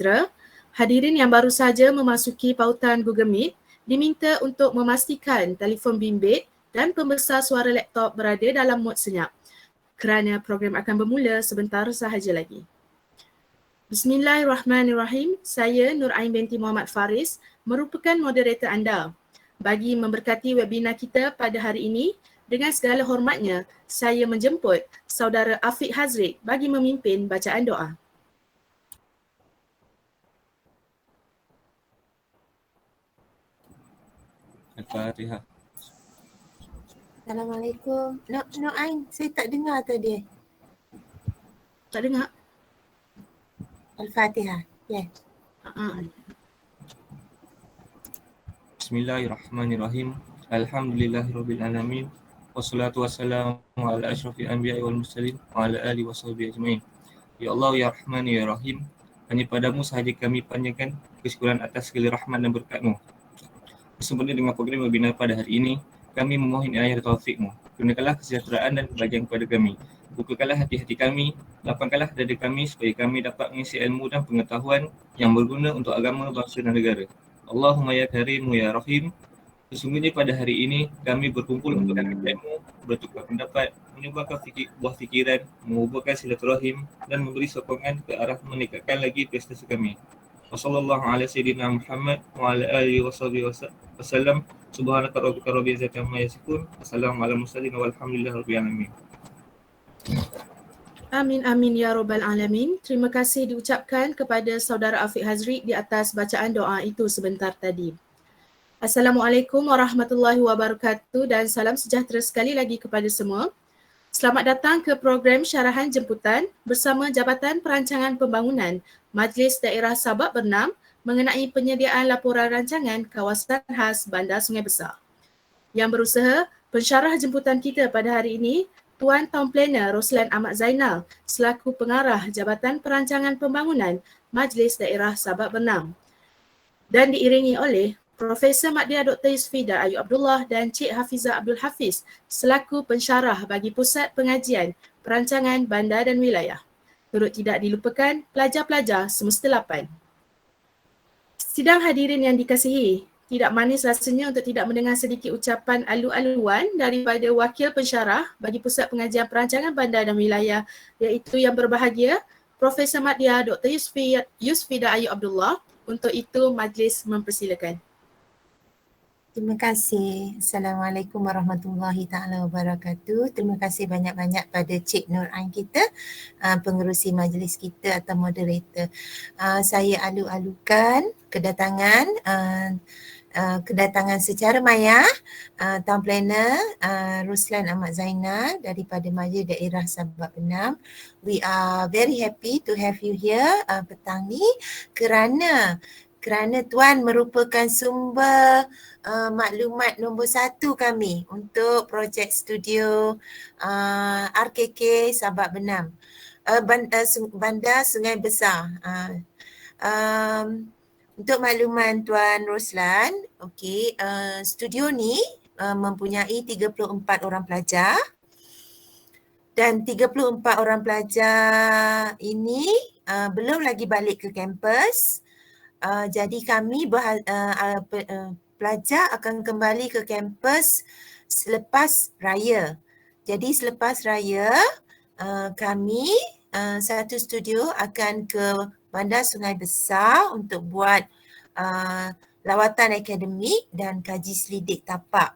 Sejahtera, hadirin yang baru saja memasuki pautan Google Meet diminta untuk memastikan telefon bimbit dan pembesar suara laptop berada dalam mod senyap kerana program akan bermula sebentar sahaja lagi. Bismillahirrahmanirrahim. Saya Nur Ain binti Muhammad Faris merupakan moderator anda. Bagi memberkati webinar kita pada hari ini, dengan segala hormatnya, saya menjemput saudara Afiq Hazrid bagi memimpin bacaan doa. Al-Fatihah. Assalamualaikum. No Ain, saya tak dengar tadi. Tak dengar? Al-Fatihah. Yeah. Bismillahirrahmanirrahim. Alhamdulillahirabbil alamin. Wassalatu wassalamu ala asyrafil anbiya'i wal mursalin wa ala alihi washabihi ajmain. Ya Allah ya Rahman ya Rahim. Hanya padamu sahaja kami panjatkan kesyukuran atas segala rahmat dan berkat-Mu. Sempurna dengan program webinar pada hari ini, kami memohon inayah dan taufik-Mu. Kurniakanlah kesejahteraan dan kebahagiaan kepada kami. Bukakanlah hati-hati kami, lapangkanlah dada kami supaya kami dapat mengisi ilmu dan pengetahuan yang berguna untuk agama, bangsa dan negara. Allahumma ya Karim ya Rahim. Sesungguhnya pada hari ini kami berkumpul untuk ilmu, bertukar pendapat, menyumbangkan buah fikiran, menguburkan silaturahim dan memberi sokongan ke arah meningkatkan lagi prestasi kami. Wassallallahu ala sayyidina Muhammad wa ala alihi wasallam. Subhanaka rabbika rabbil izzati amma yasifun. Wassalamualaikum warahmatullahi wabarakatuh. Amin amin ya rabbal alamin. Terima kasih diucapkan kepada saudara Afiq Hazrid di atas bacaan doa itu sebentar tadi. Assalamualaikum warahmatullahi wabarakatuh dan salam sejahtera sekali lagi kepada semua. Selamat datang ke program syarahan jemputan bersama Jabatan Perancangan Pembangunan Majlis Daerah Sabak Bernam mengenai penyediaan laporan rancangan kawasan khas Bandar Sungai Besar. Yang berusaha pensyarah jemputan kita pada hari ini, Tuan Town Planner Roslan Ahmad Zainal selaku pengarah Jabatan Perancangan Pembangunan Majlis Daerah Sabak Bernam. Dan diiringi oleh Profesor Madya Dr. Yusfida Ayub Abdullah dan Cik Hafizah Abdul Hafiz selaku pensyarah bagi Pusat Pengajian Perancangan Bandar dan Wilayah. Turut tidak dilupakan pelajar-pelajar semester 8. Sidang hadirin yang dikasihi, tidak manis rasanya untuk tidak mendengar sedikit ucapan alu-aluan daripada Wakil Pensyarah bagi Pusat Pengajian Perancangan Bandar dan Wilayah, iaitu yang berbahagia Profesor Madya Dr. Yusfida Ayub Abdullah. Untuk itu majlis mempersilakan. Terima kasih. Assalamualaikum warahmatullahi taala wabarakatuh. Terima kasih banyak-banyak pada Cik Nur Ain kita, pengerusi majlis kita atau moderator. Saya alu-alukan kedatangan secara maya Town Planner Roslan Ahmad Zainal daripada Majlis Daerah Sabak Bernam. We are very happy to have you here petang ni kerana Tuan merupakan sumber maklumat nombor 1 kami untuk projek studio RKK Sabak Bernam, Bandar Sungai Besar. Untuk makluman Tuan Roslan, studio ni mempunyai 34 orang pelajar dan 34 orang pelajar ini belum lagi balik ke kampus. Jadi kami pelajar akan kembali ke kampus selepas raya. Jadi selepas raya kami satu studio akan ke Bandar Sungai Besar untuk buat lawatan akademik dan kaji selidik tapak.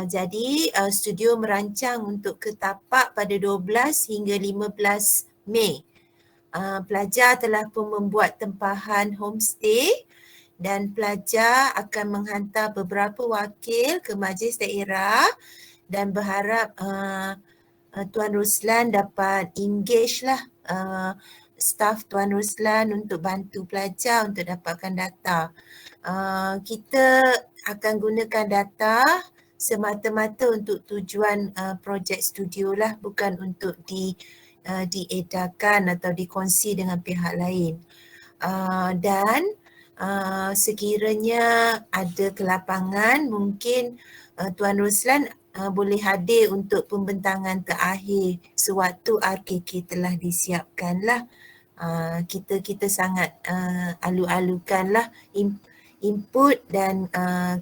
Jadi studio merancang untuk ke tapak pada 12 hingga 15 Mei. Pelajar telah pun membuat tempahan homestay dan pelajar akan menghantar beberapa wakil ke majlis daerah dan berharap Tuan Roslan dapat engage lah staff Tuan Roslan untuk bantu pelajar untuk dapatkan data. Kita akan gunakan data semata-mata untuk tujuan projek studio lah, bukan untuk diedarkan atau dikongsi dengan pihak lain. Dan sekiranya ada kelapangan, mungkin Tuan Roslan boleh hadir untuk pembentangan terakhir sewaktu RKK telah disiapkan lah. kita sangat alu-alukanlah input dan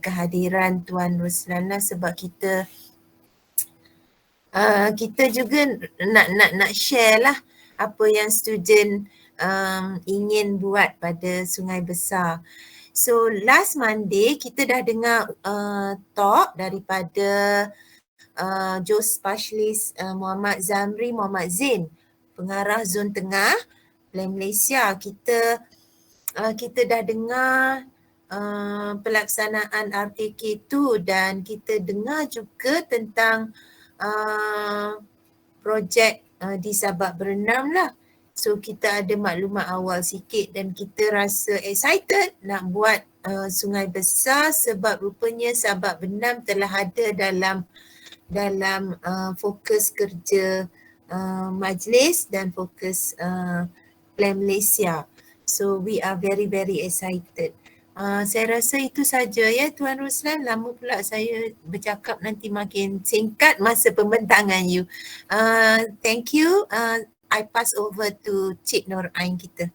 kehadiran Tuan Ruslana sebab kita juga nak share lah apa yang student ingin buat pada Sungai Besar. So last Monday kita dah dengar talk daripada JOS Specialist Muhammad Zamri Muhammad Zain, pengarah Zon Tengah Plan Malaysia. Kita dah dengar pelaksanaan RKK2 dan kita dengar juga tentang projek di Sabak Berenam lah. So kita ada maklumat awal sikit dan kita rasa excited nak buat Sungai Besar sebab rupanya Sabak Berenam telah ada dalam fokus kerja majlis dan fokus Plan Malaysia. So we are very very excited. Saya rasa itu saja ya Tuan Ruslan. Lama pula saya bercakap, nanti makin singkat masa pembentangan you. Thank you. I pass over to Cik Nur Ain kita.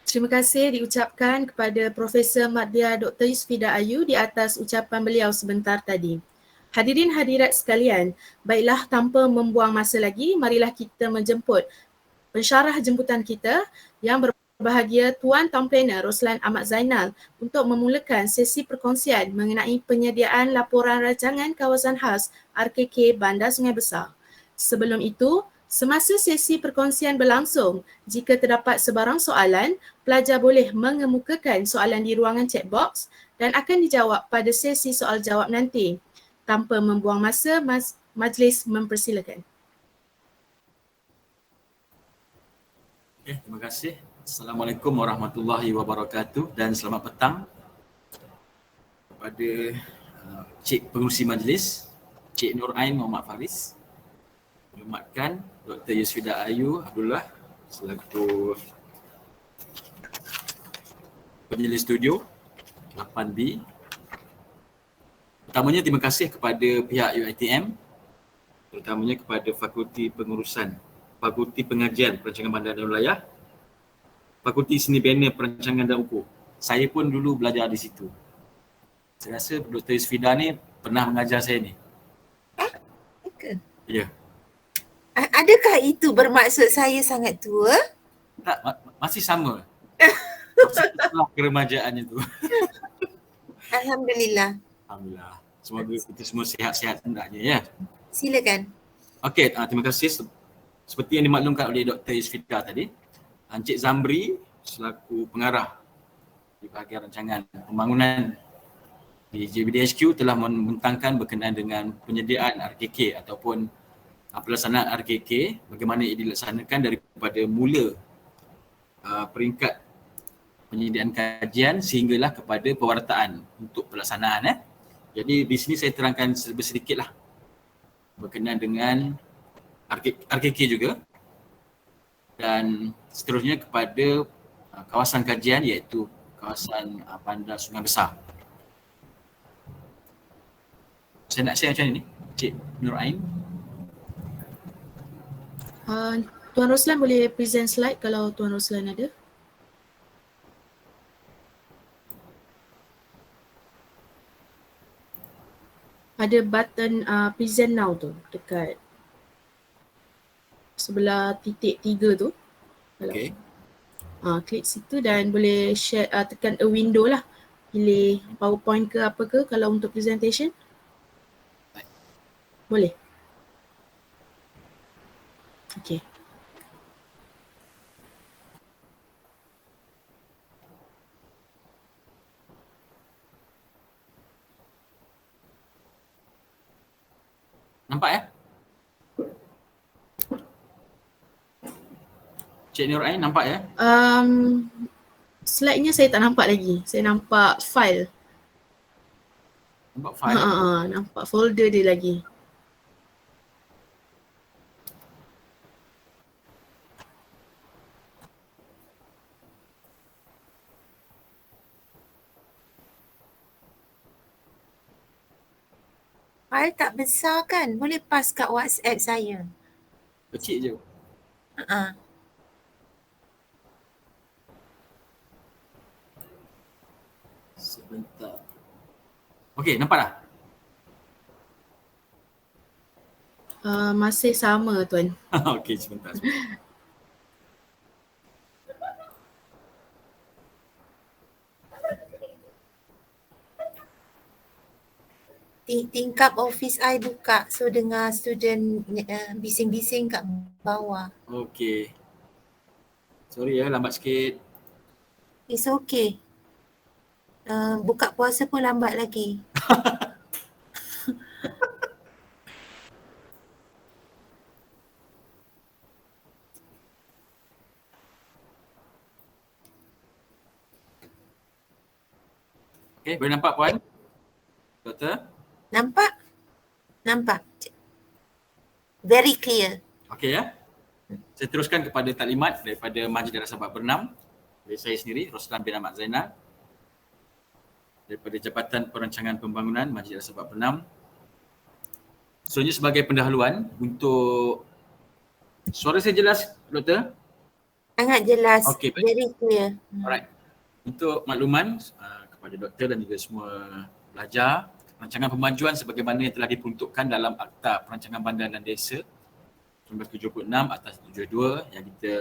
Terima kasih diucapkan kepada Profesor Madya Dr. Yusfida Ayu di atas ucapan beliau sebentar tadi. Hadirin hadirat sekalian, baiklah tanpa membuang masa lagi, marilah kita menjemput pensyarah jemputan kita yang berbahagia Tuan Tamplaner Roslan Ahmad Zainal untuk memulakan sesi perkongsian mengenai penyediaan laporan rancangan kawasan khas RKK Bandar Sungai Besar. Sebelum itu, semasa sesi perkongsian berlangsung, jika terdapat sebarang soalan, pelajar boleh mengemukakan soalan di ruangan chat box dan akan dijawab pada sesi soal jawab nanti. Tanpa membuang masa, majlis mempersilakan. Terima kasih. Assalamualaikum warahmatullahi wabarakatuh dan selamat petang kepada Cik Pengerusi Majlis, Cik Nur Ain Muhammad Faris, hormatkan Dr. Yusfida Ayu Abdullah selaku penyelidik studio 8B. Pertamanya terima kasih kepada pihak UiTM, terutamanya kepada Fakulti Pengajian Perancangan Bandar dan Wilayah, Fakulti Seni Bina Perancangan dan Ukur. Saya pun dulu belajar di situ. Saya rasa Dr. Yusfida ni pernah mengajar saya ni. Okay. Ya. Adakah itu bermaksud saya sangat tua? Tak, masih sama. Setelah keremajaannya tu. Alhamdulillah. Alhamdulillah. Semoga kita semua sihat-sihat hendaknya ya. Silakan. Okey, terima kasih. Seperti yang dimaklumkan oleh Dr. Yusfida tadi, Encik Zamri selaku pengarah di bahagian rancangan pembangunan di JBDHQ telah membentangkan berkenaan dengan penyediaan RKK ataupun pelaksanaan RKK, bagaimana ia dilaksanakan daripada mula peringkat penyediaan kajian sehinggalah kepada pewartaan untuk pelaksanaan. Jadi di sini saya terangkan sedikitlah berkenaan dengan RKK juga dan seterusnya kepada kawasan kajian iaitu kawasan Bandar Sungai Besar. Saya nak share macam ni, Cik Nur Ain. Tuan Roslan boleh present slide kalau Tuan Roslan ada. Ada button present now tu dekat sebelah titik 3 tu. Okey. Klik situ dan boleh share, tekan a window lah. Pilih PowerPoint ke apa ke kalau untuk presentation. Boleh. Okey. Nampak ya? Cik Nur Ain nampak ya? Slide-nya saya tak nampak lagi. Saya nampak file. Nampak file? Nampak folder dia lagi. File tak besar kan? Boleh pass kat WhatsApp saya. Kecil je. Sebentar. Okey, nampak dah? Masih sama Tuan. Okey, sebentar. Tingkap office I buka, so dengar student bising-bising kat bawah. Okey. Sorry ya, lambat sikit. It's okay. Buka puasa pun lambat lagi. Okey, boleh nampak puan? Doktor? Nampak? Nampak. Very clear. Okey ya. Saya teruskan kepada taklimat daripada Majlis Darah Sabak Bernam dari saya sendiri, Roslan bin Ahmad Zainal, daripada Jabatan Perancangan Pembangunan Majlis Darah Sabak Bernam. Sebenarnya sebagai pendahuluan untuk suara saya jelas, Doktor? Sangat jelas. Okey, baik. Very clear. Alright. Untuk makluman kepada doktor dan juga semua pelajar, rancangan pemajuan sebagaimana yang telah diperuntukkan dalam Akta Perancangan Bandar dan Desa 1976 atas 72 yang kita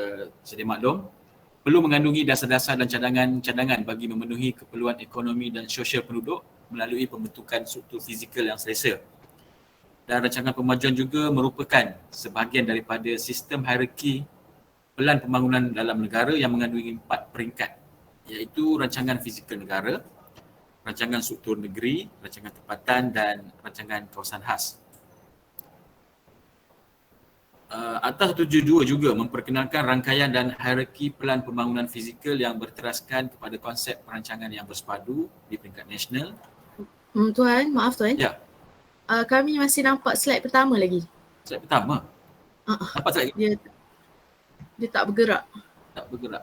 sedia maklum, perlu mengandungi dasar-dasar dan cadangan-cadangan bagi memenuhi keperluan ekonomi dan sosial penduduk melalui pembentukan struktur fizikal yang selesa. Dan rancangan pemajuan juga merupakan sebahagian daripada sistem hierarki pelan pembangunan dalam negara yang mengandungi 4 peringkat, iaitu rancangan fizikal negara, rancangan struktur negeri, rancangan tempatan dan rancangan kawasan khas. Akta 172 juga memperkenalkan rangkaian dan hierarki pelan pembangunan fizikal yang berteraskan kepada konsep perancangan yang bersepadu di peringkat nasional. Tuan, maaf Tuan. Ya, Kami masih nampak slide pertama lagi. slide pertama. Nampak slide Dia tak bergerak. tak bergerak.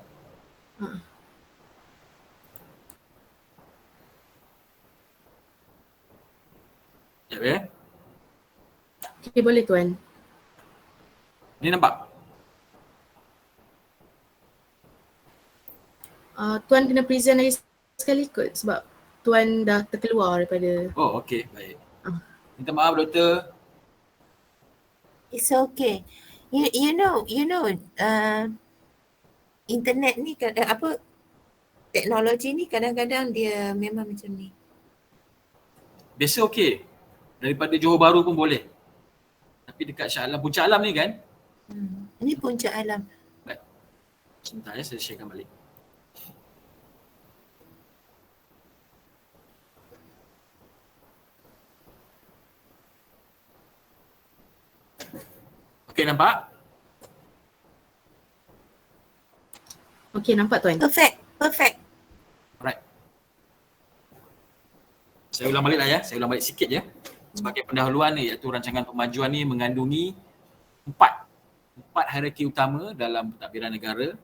Sekejap ya. Okay, boleh Tuan. Ni nampak? Tuan kena present lagi sekali kot sebab Tuan dah terkeluar daripada. Oh, okey, baik. Minta maaf doktor. It's okay. You know, internet ni teknologi ni kadang-kadang dia memang macam ni. Biasa okey. Daripada Johor Bahru pun boleh. Tapi dekat Shah Alam, Puncak Alam ni kan? Ini puncak alam. Baik. Sebentar ya, saya sharekan balik. Okey, nampak? Okay, nampak Tuan. Perfect. Alright. Saya ulang balik lah ya. Saya ulang balik sikit ya. Sebagai pendahuluan ni, iaitu rancangan pemajuan ni mengandungi empat hierarki utama dalam pentadbiran negara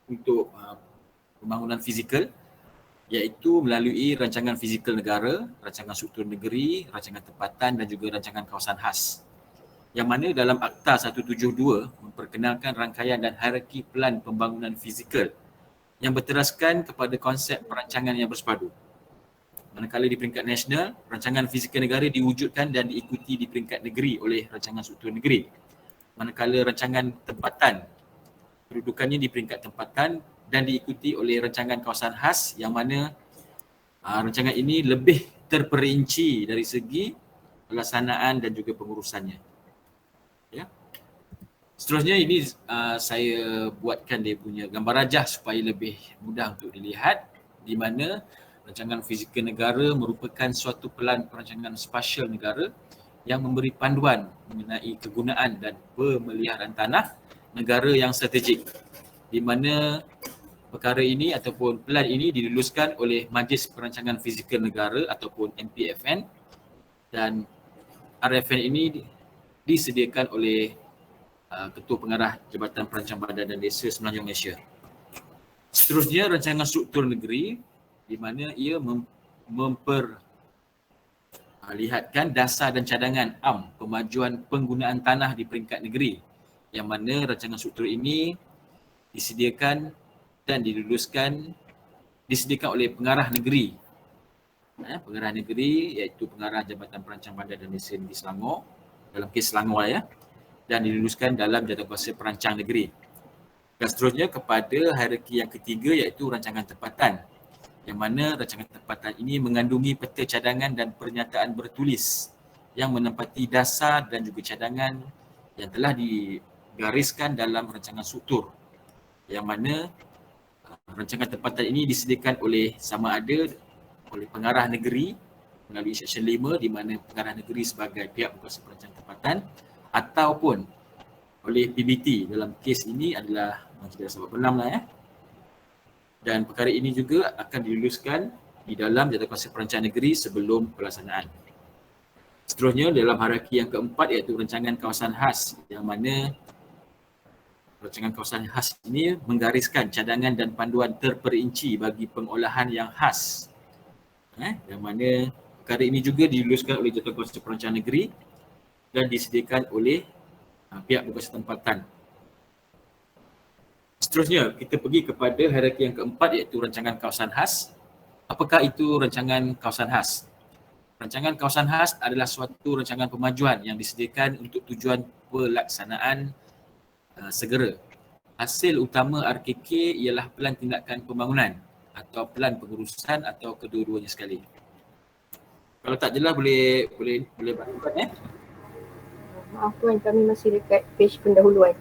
untuk pembangunan fizikal, iaitu melalui rancangan fizikal negara, rancangan struktur negeri, rancangan tempatan dan juga rancangan kawasan khas. Yang mana dalam Akta 172 memperkenalkan rangkaian dan hierarki pelan pembangunan fizikal yang berteraskan kepada konsep perancangan yang bersepadu. Manakala di peringkat nasional, rancangan fizikal negara diwujudkan dan diikuti di peringkat negeri oleh rancangan struktur negeri. Manakala rancangan tempatan, kedudukannya di peringkat tempatan dan diikuti oleh rancangan kawasan khas yang mana rancangan ini lebih terperinci dari segi pelaksanaan dan juga pengurusannya. Ya. Seterusnya ini saya buatkan dia punya gambar rajah supaya lebih mudah untuk dilihat, di mana rancangan fizikal negara merupakan suatu pelan perancangan spasial negara yang memberi panduan mengenai kegunaan dan pemeliharaan tanah negara yang strategik, di mana perkara ini ataupun pelan ini diluluskan oleh Majlis Perancangan Fizikal Negara ataupun MPFN, dan RFN ini disediakan oleh Ketua Pengarah Jabatan Perancangan Bandar dan Desa Semenanjung Malaysia. Seterusnya rancangan struktur negeri, di mana ia memperlihatkan dasar dan cadangan pemajuan penggunaan tanah di peringkat negeri, yang mana rancangan struktur ini disediakan dan disediakan oleh pengarah negeri pengarah negeri iaitu pengarah Jabatan Perancang Bandar dan Desa Negeri Selangor, dalam kes Selangor ya, dan diluluskan dalam Jawatankuasa Perancang Negeri. Dan seterusnya kepada hierarki yang ketiga iaitu rancangan tempatan, yang mana rancangan tempatan ini mengandungi peta cadangan dan pernyataan bertulis yang menempati dasar dan juga cadangan yang telah digariskan dalam rancangan struktur, yang mana rancangan tempatan ini disediakan oleh sama ada oleh pengarah negeri melalui Seksyen 5 di mana pengarah negeri sebagai pihak berkuasa perancang tempatan, ataupun oleh PBT dalam kes ini adalah Majlis Sabab Benam lah ya. Dan perkara ini juga akan diluluskan di dalam Jawatankuasa Perancang Negeri sebelum pelaksanaan. Seterusnya dalam hierarki yang keempat iaitu rancangan kawasan khas, yang mana rancangan kawasan khas ini menggariskan cadangan dan panduan terperinci bagi pengolahan yang khas. Yang mana perkara ini juga diluluskan oleh Jawatankuasa Perancang Negeri dan disediakan oleh pihak berkuasa tempatan. Seterusnya kita pergi kepada hierarki yang keempat iaitu rancangan kawasan khas. Apakah itu rancangan kawasan khas? Rancangan kawasan khas adalah suatu rancangan pemajuan yang disediakan untuk tujuan pelaksanaan segera. Hasil utama RKK ialah pelan tindakan pembangunan atau pelan pengurusan atau kedua-duanya sekali. Kalau tak jelas boleh bantu Maaf Tuan, kami masih dekat page pendahuluan.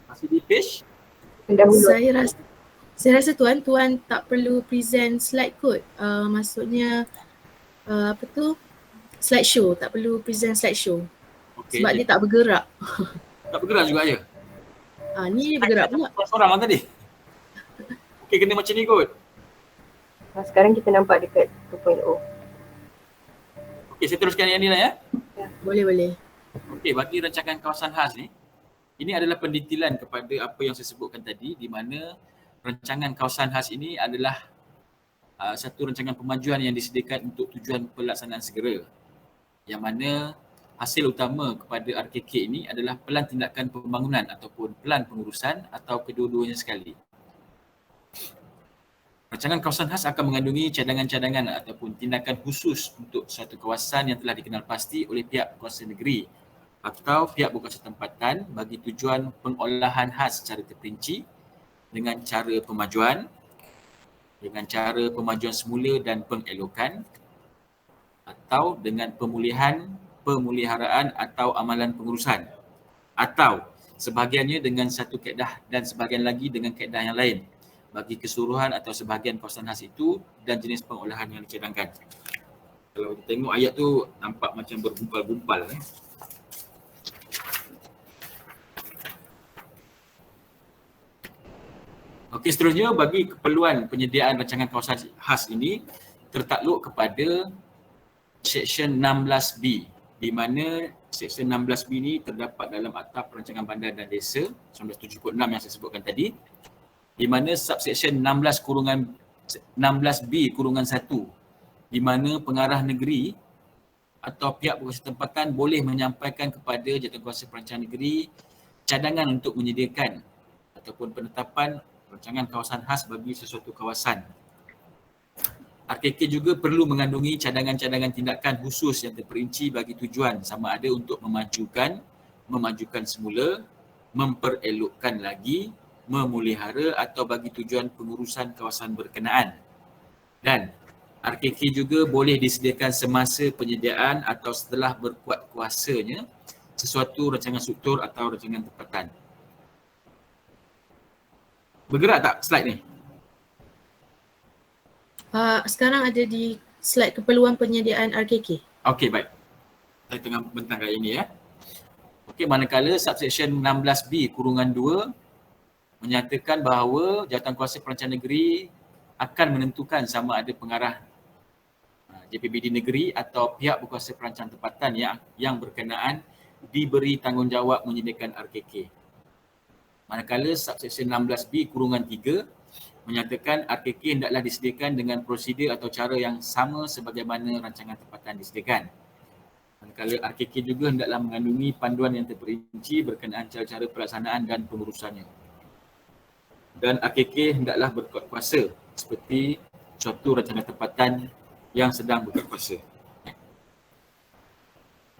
Masih di page? Pendahuluan. Saya rasa Tuan tak perlu present slide kot. Maksudnya slideshow, tak perlu present slideshow. Okay, sebab dia tak bergerak. Tak bergerak juga ya? Ni bergerak pula. Seorang tadi? Okey, kena macam ni kot. Sekarang kita nampak dekat 2.0. Okey, saya teruskan yang ni lah ya. Boleh. Okey, bagi rancangan kawasan khas ni, ini adalah pendetilan kepada apa yang saya sebutkan tadi, di mana rancangan kawasan khas ini adalah satu rancangan pemajuan yang disediakan untuk tujuan pelaksanaan segera, yang mana hasil utama kepada RKK ini adalah pelan tindakan pembangunan ataupun pelan pengurusan atau kedua-duanya sekali. Rancangan kawasan khas akan mengandungi cadangan-cadangan ataupun tindakan khusus untuk suatu kawasan yang telah dikenal pasti oleh pihak berkuasa negeri atau pihak berkuasa tempatan bagi tujuan pengolahan khas secara terperinci dengan cara pemajuan, semula dan pengelokan, atau dengan pemulihan, pemeliharaan atau amalan pengurusan, atau sebahagiannya dengan satu kaedah dan sebahagian lagi dengan kaedah yang lain bagi keseluruhan atau sebahagian kawasan khas itu dan jenis pengolahan yang dicadangkan. Kalau kita tengok ayat tu nampak macam bergumpal-gumpal. Okey, seterusnya bagi keperluan penyediaan rancangan kawasan khas ini tertakluk kepada Seksyen 16B, di mana Seksyen 16B ini terdapat dalam Akta Perancangan Bandar dan Desa 1976 yang saya sebutkan tadi, di mana subseksyen 16B-1 di mana pengarah negeri atau pihak berkuasa tempatan boleh menyampaikan kepada Jawatankuasa Perancang Negeri cadangan untuk menyediakan ataupun penetapan rancangan kawasan khas bagi sesuatu kawasan. RKK juga perlu mengandungi cadangan-cadangan tindakan khusus yang terperinci bagi tujuan sama ada untuk memajukan semula, memperelokkan lagi, memelihara atau bagi tujuan pengurusan kawasan berkenaan. Dan RKK juga boleh disediakan semasa penyediaan atau setelah berkuat kuasanya sesuatu rancangan struktur atau rancangan tempatan. Bergerak tak slide ni? Sekarang ada di slide keperluan penyediaan RKK. Okey, baik. Saya tengah bentang kat ini ya. Okey, manakala subseksyen 16B-2 menyatakan bahawa Jawatankuasa Perancang Negeri akan menentukan sama ada pengarah JPBD negeri atau pihak berkuasa perancang tempatan yang berkenaan diberi tanggungjawab menyediakan RKK. Manakala subseksyen 16B-3 menyatakan RKK hendaklah disediakan dengan prosedur atau cara yang sama sebagaimana rancangan tempatan disediakan. Manakala RKK juga hendaklah mengandungi panduan yang terperinci berkenaan cara-cara pelaksanaan dan pengurusannya. Dan RKK hendaklah berkuat kuasa seperti suatu rancangan tempatan yang sedang berkuasa.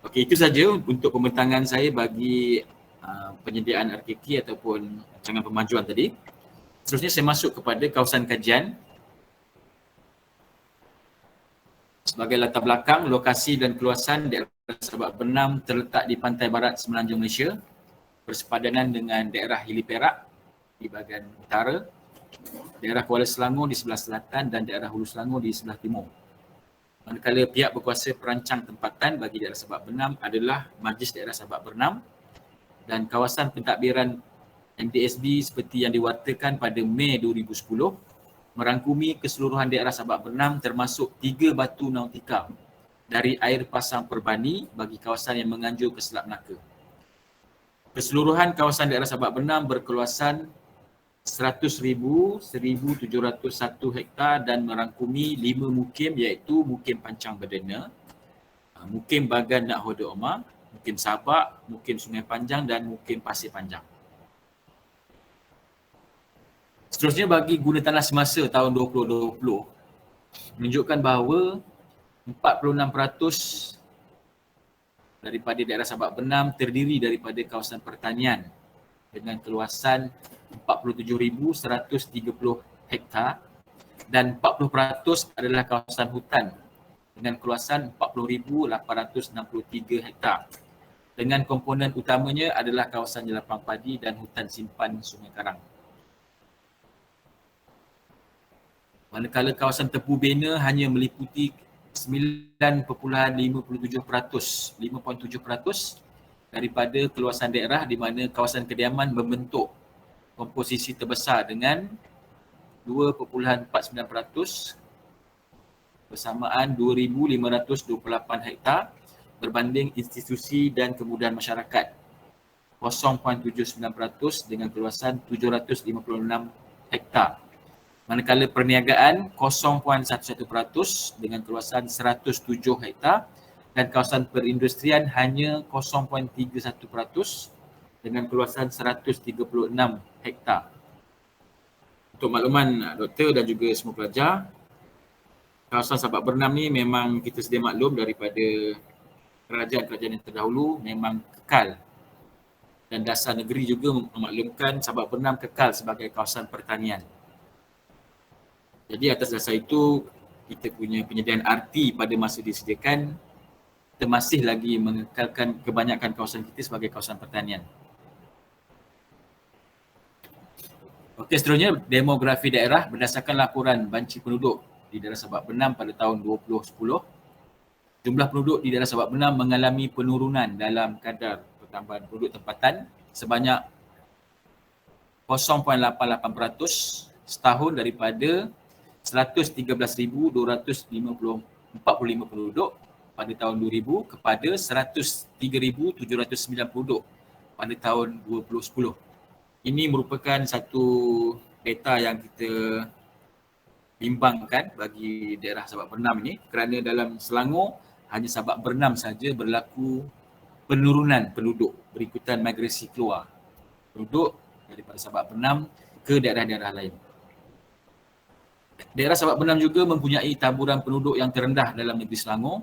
Okey, itu saja untuk pembentangan saya bagi penyediaan RKK ataupun rancangan pemajuan tadi. Seterusnya saya masuk kepada kawasan kajian. Sebagai latar belakang, lokasi dan keluasan daerah Sabak Bernam terletak di pantai barat semenanjung Malaysia, bersepadanan dengan daerah Hili Perak di bahagian utara, daerah Kuala Selangor di sebelah selatan dan daerah Hulu Selangor di sebelah timur. Manakala pihak berkuasa perancang tempatan bagi daerah Sabak Bernam adalah Majlis Daerah Sabak Bernam, dan kawasan pentadbiran MDSB seperti yang diwartakan pada Mei 2010 merangkumi keseluruhan daerah Sabak Bernam termasuk 3 batu nautika dari air pasang Perbani bagi kawasan yang menganjur ke Selat Melaka. Keseluruhan kawasan daerah Sabak Bernam berkeluasan 100,101 hektar dan merangkumi 5 mukim iaitu Mukim Pancang Berdena, Mukim Bagan Nakhoda Omar, Mukim Sabak, Mukim Sungai Panjang dan Mukim Pasir Panjang. Seterusnya bagi guna tanah semasa tahun 2020 menunjukkan bahawa 46% daripada daerah Sabak Bernam terdiri daripada kawasan pertanian dengan keluasan 47,130 hektar dan 40% adalah kawasan hutan dengan keluasan 40,863 hektar. Dengan komponen utamanya adalah kawasan jelapang padi dan hutan simpan Sungai Karang. Manakala kawasan tepu bena hanya meliputi 5.57% daripada keluasan daerah di mana kawasan kediaman membentuk komposisi terbesar dengan 2.49% bersamaan 2,528 hektar berbanding institusi dan kemudahan masyarakat 0.79% dengan keluasan 756 hektar. Manakala perniagaan 0.11% dengan keluasan 107 hektar dan kawasan perindustrian hanya 0.31% dengan keluasan 136 hektar. Untuk makluman doktor dan juga semua pelajar, kawasan Sabak Bernam ni memang kita sedia maklum daripada kerajaan-kerajaan yang terdahulu memang kekal, dan dasar negeri juga memaklumkan Sabak Bernam kekal sebagai kawasan pertanian. Jadi atas dasar itu kita punya penyediaan RT pada masa disediakan, kita masih lagi mengekalkan kebanyakan kawasan kita sebagai kawasan pertanian. Okey, seterusnya demografi daerah berdasarkan laporan banci penduduk di daerah Sabak Bernam pada tahun 2010. Jumlah penduduk di daerah Sabak Bernam mengalami penurunan dalam kadar pertambahan penduduk tempatan sebanyak 0.88% setahun daripada 113,245 penduduk pada tahun 2000 kepada 103,709 penduduk pada tahun 2010. Ini merupakan satu data yang kita bimbangkan bagi daerah Sabak Bernam ini kerana dalam Selangor hanya Sabak Bernam saja berlaku penurunan penduduk berikutan migrasi keluar penduduk daripada Sabak Bernam ke daerah-daerah lain. Daerah Sabak Bernam juga mempunyai taburan penduduk yang terendah dalam negeri Selangor.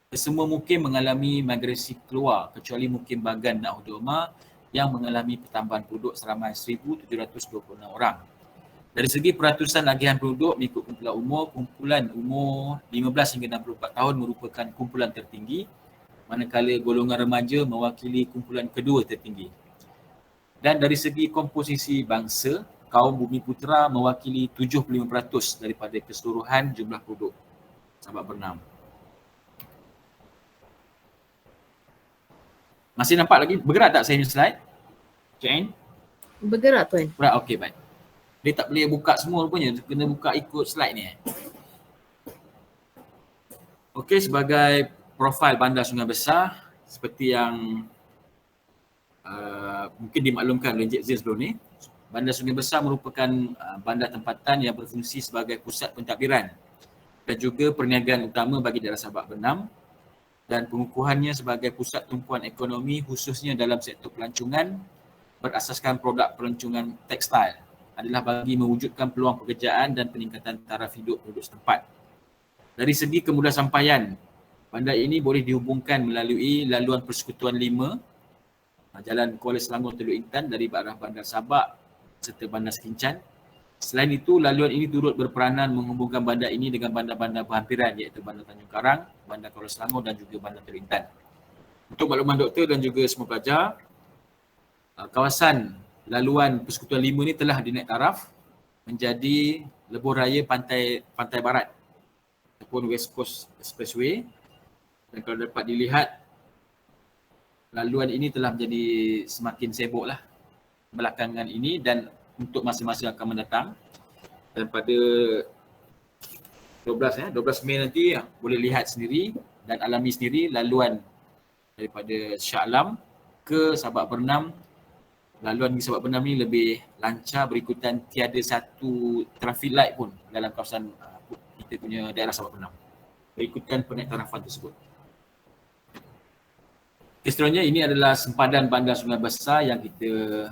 Kesemua mukim mengalami migrasi keluar kecuali Mukim Bagan Nakhoda Omar yang mengalami pertambahan penduduk seramai 1,726 orang. Dari segi peratusan agihan penduduk mengikut kumpulan umur 15 hingga 64 tahun merupakan kumpulan tertinggi, manakala golongan remaja mewakili kumpulan kedua tertinggi. Dan dari segi komposisi bangsa, kaum Bumiputera mewakili 75% daripada keseluruhan jumlah penduduk Sabak Bernam. Masih nampak lagi? Bergerak tak saya punya slide? Cik Ain? Bergerak tuan. Bergerak, okey baik. Dia tak boleh buka semua rupanya, kena buka ikut slide ni. Okey, sebagai profil bandar Sungai Besar seperti yang mungkin dimaklumkan oleh Encik Zin sebelum ni, Bandar Sungai Besar merupakan bandar tempatan yang berfungsi sebagai pusat pentadbiran dan juga perniagaan utama bagi daerah Sabak Bernam, dan pengukuhannya sebagai pusat tumpuan ekonomi khususnya dalam sektor pelancongan berasaskan produk pelancongan tekstil adalah bagi mewujudkan peluang pekerjaan dan peningkatan taraf hidup penduduk setempat. Dari segi kemudahan sampaian, bandar ini boleh dihubungkan melalui laluan Persekutuan 5, Jalan Kuala Selangor Teluk Intan dari arah Bandar Sabak serta Bandar Sekincan. Selain itu, laluan ini turut berperanan menghubungkan bandar ini dengan bandar-bandar berhampiran iaitu Bandar Tanjung Karang, Bandar Kuala Selangor dan juga Bandar Teluk Intan. Untuk makluman doktor dan juga semua pelajar, kawasan laluan Persekutuan 5 ini telah dinaik taraf menjadi lebuh raya pantai barat ataupun West Coast Expressway. Dan kalau dapat dilihat, laluan ini telah menjadi semakin sibuk lah belakangan ini dan untuk masa-masa akan mendatang. Dan pada 12 Mei nanti boleh lihat sendiri dan alami sendiri laluan daripada Shah Alam ke Sabak Bernam. Laluan di Sabak Bernam ni lebih lancar berikutan tiada satu traffic light pun dalam kawasan kita punya daerah Sabak Bernam berikutan penaik tarafan tersebut. Seterusnya ini adalah sempadan bandar Sungai Besar yang kita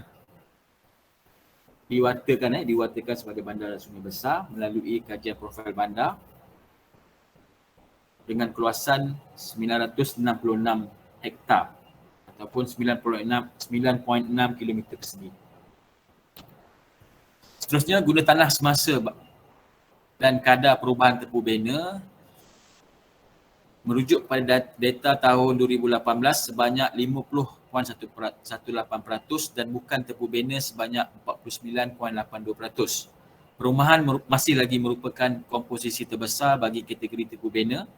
diwatakan sebagai bandar Sungai Besar melalui kajian profil bandar dengan keluasan 966 hektar ataupun 9.6 km persegi. Seterusnya, guna tanah semasa dan kadar perubahan tepu bena merujuk pada data tahun 2018 sebanyak 50.18% dan bukan tepu bena sebanyak 49.82%. Perumahan masih lagi merupakan komposisi terbesar bagi kategori tepu bena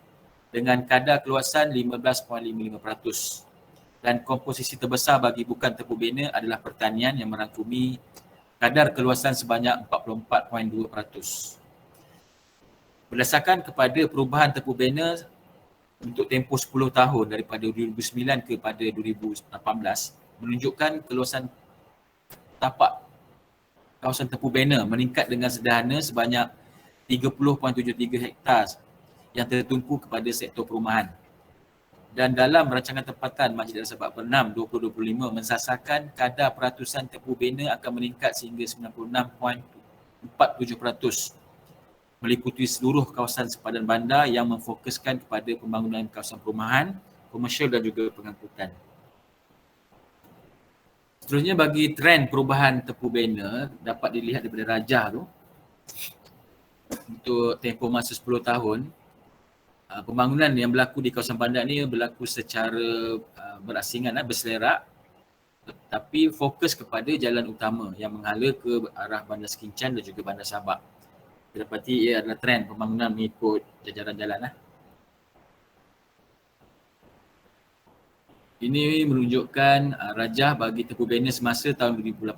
dengan kadar keluasan 15.55%. Dan komposisi terbesar bagi bukan tepu bena adalah pertanian yang merangkumi kadar keluasan sebanyak 44.2%. Berdasarkan kepada perubahan tepu bena untuk tempoh 10 tahun daripada 2009 kepada 2018 menunjukkan keluasan tapak kawasan tepu bena meningkat dengan sederhana sebanyak 30.73 hektar yang tertumpu kepada sektor perumahan. Dan dalam rancangan tempatan Masjid Al-Sabak Bernam 2025 mensasarkan kadar peratusan tepu bena akan meningkat sehingga 96.47%. Meliputi seluruh kawasan sempadan bandar yang memfokuskan kepada pembangunan kawasan perumahan, komersial dan juga pengangkutan. Seterusnya, bagi trend perubahan tepu bena dapat dilihat daripada rajah tu. Untuk tempoh masa 10 tahun, pembangunan yang berlaku di kawasan bandar ni berlaku secara berasingan, berselerak, tetapi fokus kepada jalan utama yang menghala ke arah Bandar Sekincan dan juga Bandar Sabak. Dapati ia adalah trend pembangunan mengikut jajaran jalan. Ini menunjukkan rajah bagi tepu bena semasa tahun 2018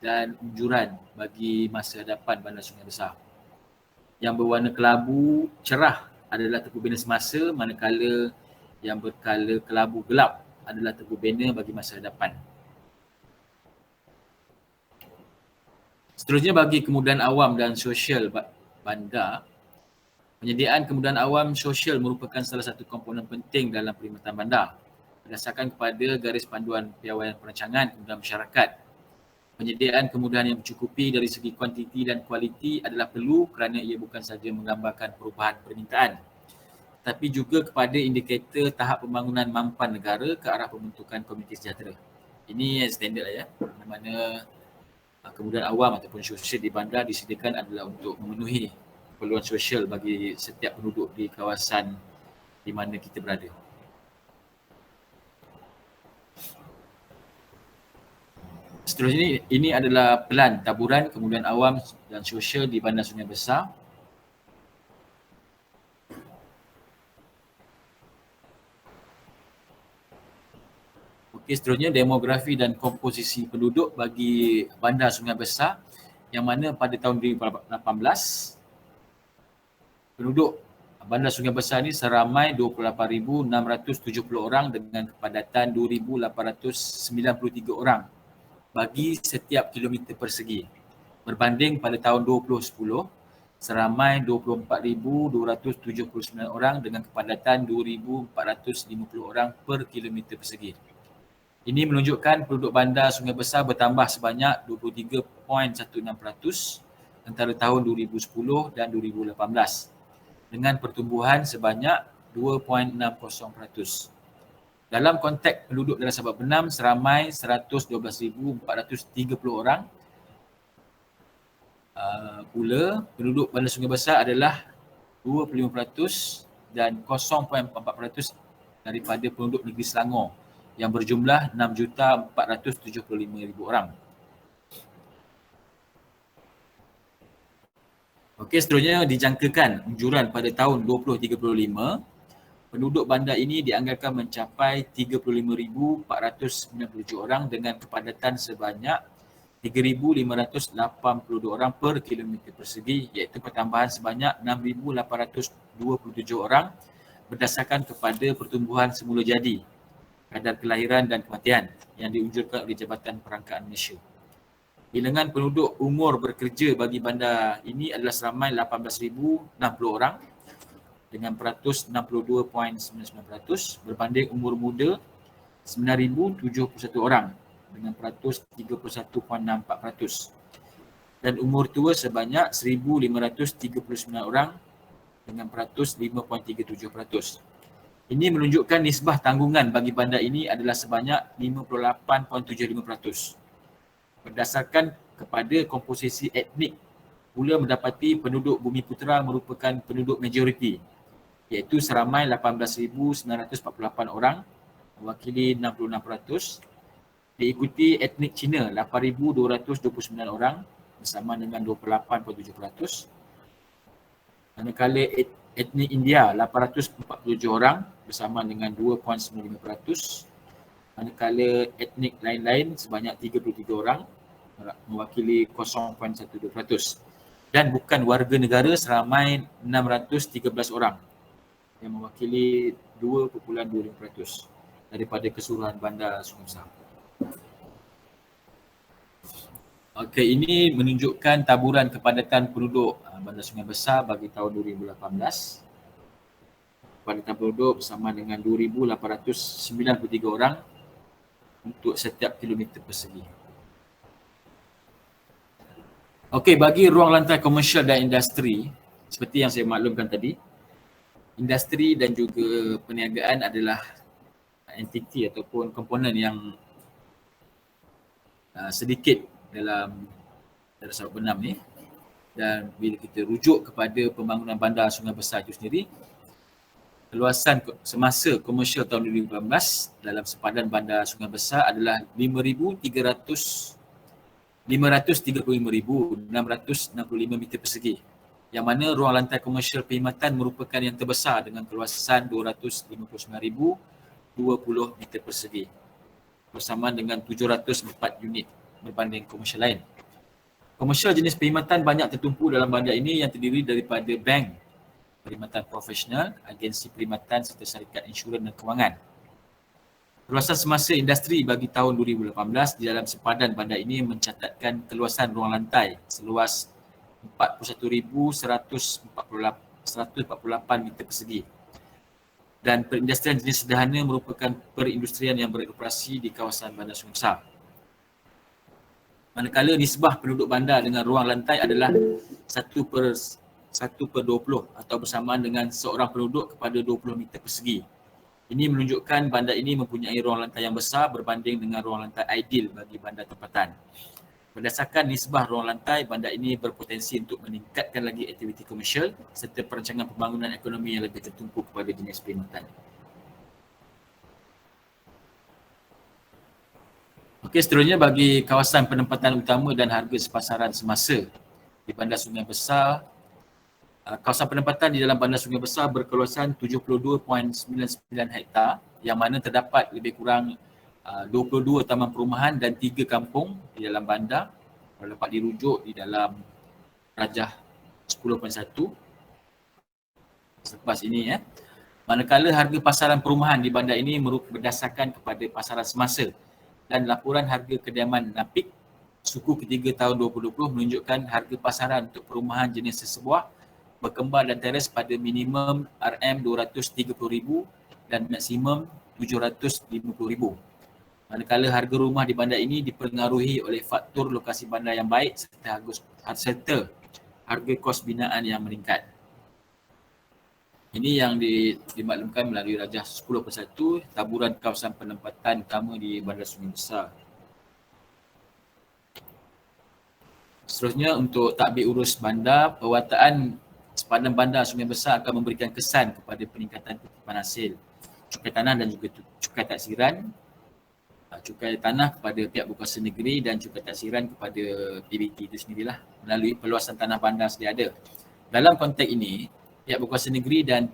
dan unjuran bagi masa hadapan Bandar Sungai Besar. Yang berwarna kelabu cerah adalah tepu bena semasa, manakala yang berkala kelabu gelap adalah tepu bena bagi masa hadapan. Seterusnya, bagi kemudahan awam dan sosial bandar, penyediaan kemudahan awam sosial merupakan salah satu komponen penting dalam perkhidmatan bandar. Berdasarkan kepada garis panduan piawaian perancangan kemudahan masyarakat, penyediaan kemudahan yang mencukupi dari segi kuantiti dan kualiti adalah perlu kerana ia bukan sahaja menggambarkan perubahan permintaan, tapi juga kepada indikator tahap pembangunan mampan negara ke arah pembentukan komuniti sejahtera. Ini standard lah ya, mana kemudahan awam ataupun sosial di bandar disediakan adalah untuk memenuhi keperluan sosial bagi setiap penduduk di kawasan di mana kita berada. Seterusnya, ini adalah pelan taburan kemudahan awam dan sosial di Bandar Sungai Besar. Okey, seterusnya demografi dan komposisi penduduk bagi Bandar Sungai Besar yang mana pada tahun 2018 penduduk Bandar Sungai Besar ni seramai 28,670 orang dengan kepadatan 2,893 orang bagi setiap kilometer persegi, berbanding pada tahun 2010 seramai 24,279 orang dengan kepadatan 2,450 orang per kilometer persegi. Ini menunjukkan penduduk bandar Sungai Besar bertambah sebanyak 23.16% antara tahun 2010 dan 2018. dengan pertumbuhan sebanyak 2.60%. Dalam konteks penduduk dalam Sabak Benam seramai 112,430 orang. Pula penduduk Bandar Sungai Besar adalah 25% dan 0.4% daripada penduduk negeri Selangor yang berjumlah 6,475,000 orang. Okey, seterusnya dijangkakan unjuran pada tahun 2035, penduduk bandar ini dianggarkan mencapai 35,497 orang dengan kepadatan sebanyak 3,582 orang per kilometer persegi, iaitu pertambahan sebanyak 6,827 orang berdasarkan kepada pertumbuhan semula jadi, kadar kelahiran dan kematian yang diunjurkan oleh Jabatan Perangkaan Malaysia. Bilangan penduduk umur bekerja bagi bandar ini adalah seramai 18,060 orang dengan peratus 62.99% berbanding umur muda 9,071 orang dengan peratus 31.64% dan umur tua sebanyak 1,539 orang dengan peratus 5.37%. Ini menunjukkan nisbah tanggungan bagi bandar ini adalah sebanyak 58.75%. Berdasarkan kepada komposisi etnik, pula mendapati penduduk Bumiputera merupakan penduduk majoriti, iaitu seramai 18,948 orang mewakili 66%, diikuti etnik Cina 8,229 orang bersama dengan 28.7%, manakala etnik India 847 orang bersama dengan 2.95%, manakala etnik lain-lain sebanyak 33 orang mewakili 0.12%, dan bukan warga negara seramai 613 orang yang mewakili 2.25% daripada keseluruhan bandar Sungai Besar. Okey, ini menunjukkan taburan kepadatan penduduk Bandar Sungai Besar bagi tahun 2018. Kepadatan penduduk bersama dengan 2,893 orang untuk setiap kilometer persegi. Okey, bagi ruang lantai komersial dan industri, seperti yang saya maklumkan tadi, industri dan juga perniagaan adalah entiti ataupun komponen yang sedikit dalam Sabak Benam ni, dan bila kita rujuk kepada pembangunan bandar Sungai Besar itu sendiri, keluasan semasa komersial tahun 2018 dalam sepadan bandar Sungai Besar adalah 535,665 meter persegi, yang mana ruang lantai komersial perkhidmatan merupakan yang terbesar dengan keluasan 259,020 meter persegi bersamaan dengan 704 unit berbanding komersial lain. Komersial jenis perkhidmatan banyak tertumpu dalam bandar ini yang terdiri daripada bank, perkhidmatan profesional, agensi perkhidmatan serta syarikat insurans dan kewangan. Keluasan semasa industri bagi tahun 2018 di dalam sepadan bandar ini mencatatkan keluasan ruang lantai seluas 41,148 meter persegi. Dan perindustrian jenis sederhana merupakan perindustrian yang beroperasi di kawasan bandar Sungai Besar. Manakala nisbah penduduk bandar dengan ruang lantai adalah 1/20 atau bersamaan dengan seorang penduduk kepada 20 meter persegi. Ini menunjukkan bandar ini mempunyai ruang lantai yang besar berbanding dengan ruang lantai ideal bagi bandar tempatan. Berdasarkan nisbah ruang lantai, bandar ini berpotensi untuk meningkatkan lagi aktiviti komersial serta perancangan pembangunan ekonomi yang lebih tertumpu kepada jenis perkhidmatan. Okey, seterusnya bagi kawasan penempatan utama dan harga sepasaran semasa di Bandar Sungai Besar. Kawasan penempatan di dalam Bandar Sungai Besar berkeluasan 72.99 hektar yang mana terdapat lebih kurang 22 taman perumahan dan 3 kampung di dalam bandar dapat dirujuk di dalam Rajah 10.1 selepas ini. Manakala harga pasaran perumahan di bandar ini berdasarkan kepada pasaran semasa, dan laporan harga kediaman NAPIK suku ketiga tahun 2020 menunjukkan harga pasaran untuk perumahan jenis sesebuah berkembar dan teres pada minimum RM230,000 dan maksimum RM750,000. Manakala harga rumah di bandar ini dipengaruhi oleh faktor lokasi bandar yang baik serta harga kos binaan yang meningkat. Ini yang dimaklumkan melalui Rajah 10/1 taburan kawasan penempatan utama di Bandar Sungai Besar. Seterusnya untuk tadbir urus bandar, pewartaan sepadan bandar Sungai Besar akan memberikan kesan kepada peningkatan kutipan hasil cukai tanah dan juga cukai taksiran, cukai tanah kepada pihak berkuasa negeri dan cukai taksiran kepada PBT itu sendirilah melalui perluasan tanah bandar sedia ada. Dalam konteks ini, pihak berkuasa negeri dan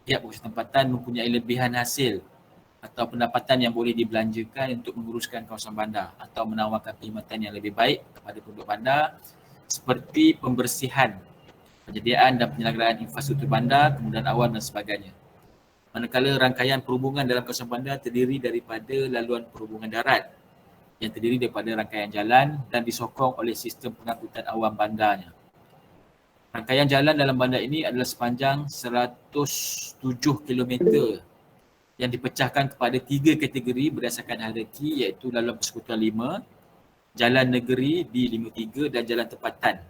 pihak berkuasa tempatan mempunyai lebihan hasil atau pendapatan yang boleh dibelanjakan untuk menguruskan kawasan bandar atau menawarkan perkhidmatan yang lebih baik kepada penduduk bandar seperti pembersihan, penyediaan dan penyelenggaraan infrastruktur bandar, kemudahan awam dan sebagainya. Manakala rangkaian perhubungan dalam kawasan bandar terdiri daripada laluan perhubungan darat yang terdiri daripada rangkaian jalan dan disokong oleh sistem pengangkutan awam bandarnya. Rangkaian jalan dalam bandar ini adalah sepanjang 107 km yang dipecahkan kepada 3 kategori berdasarkan hierarki iaitu laluan persekutuan 5, jalan negeri di 53 dan jalan tempatan.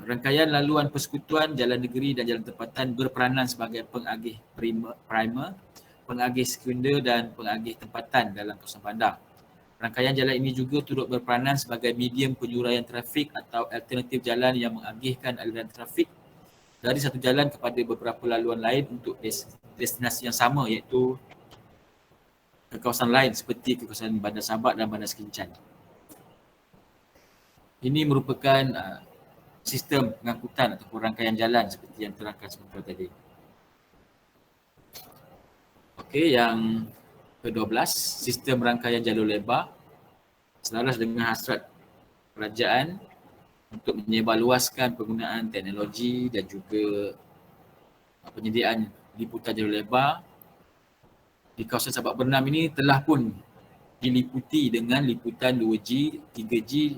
Rangkaian laluan persekutuan, jalan negeri dan jalan tempatan berperanan sebagai pengagih primer, pengagih sekunder dan pengagih tempatan dalam kawasan bandar. Rangkaian jalan ini juga turut berperanan sebagai medium penyuraian trafik atau alternatif jalan yang mengagihkan aliran trafik dari satu jalan kepada beberapa laluan lain untuk destinasi yang sama iaitu ke kawasan lain seperti ke kawasan Bandar Sabak dan Bandar Sekincan. Ini merupakan sistem pengangkutan ataupun rangkaian jalan seperti yang terangkan sebentar tadi. Okey, yang ke-12, sistem rangkaian jalur lebar selaras dengan hasrat kerajaan untuk menyebarluaskan penggunaan teknologi dan juga penyediaan liputan jalur lebar di kawasan Sabak Bernam ini telah pun diliputi dengan liputan 2G, 3G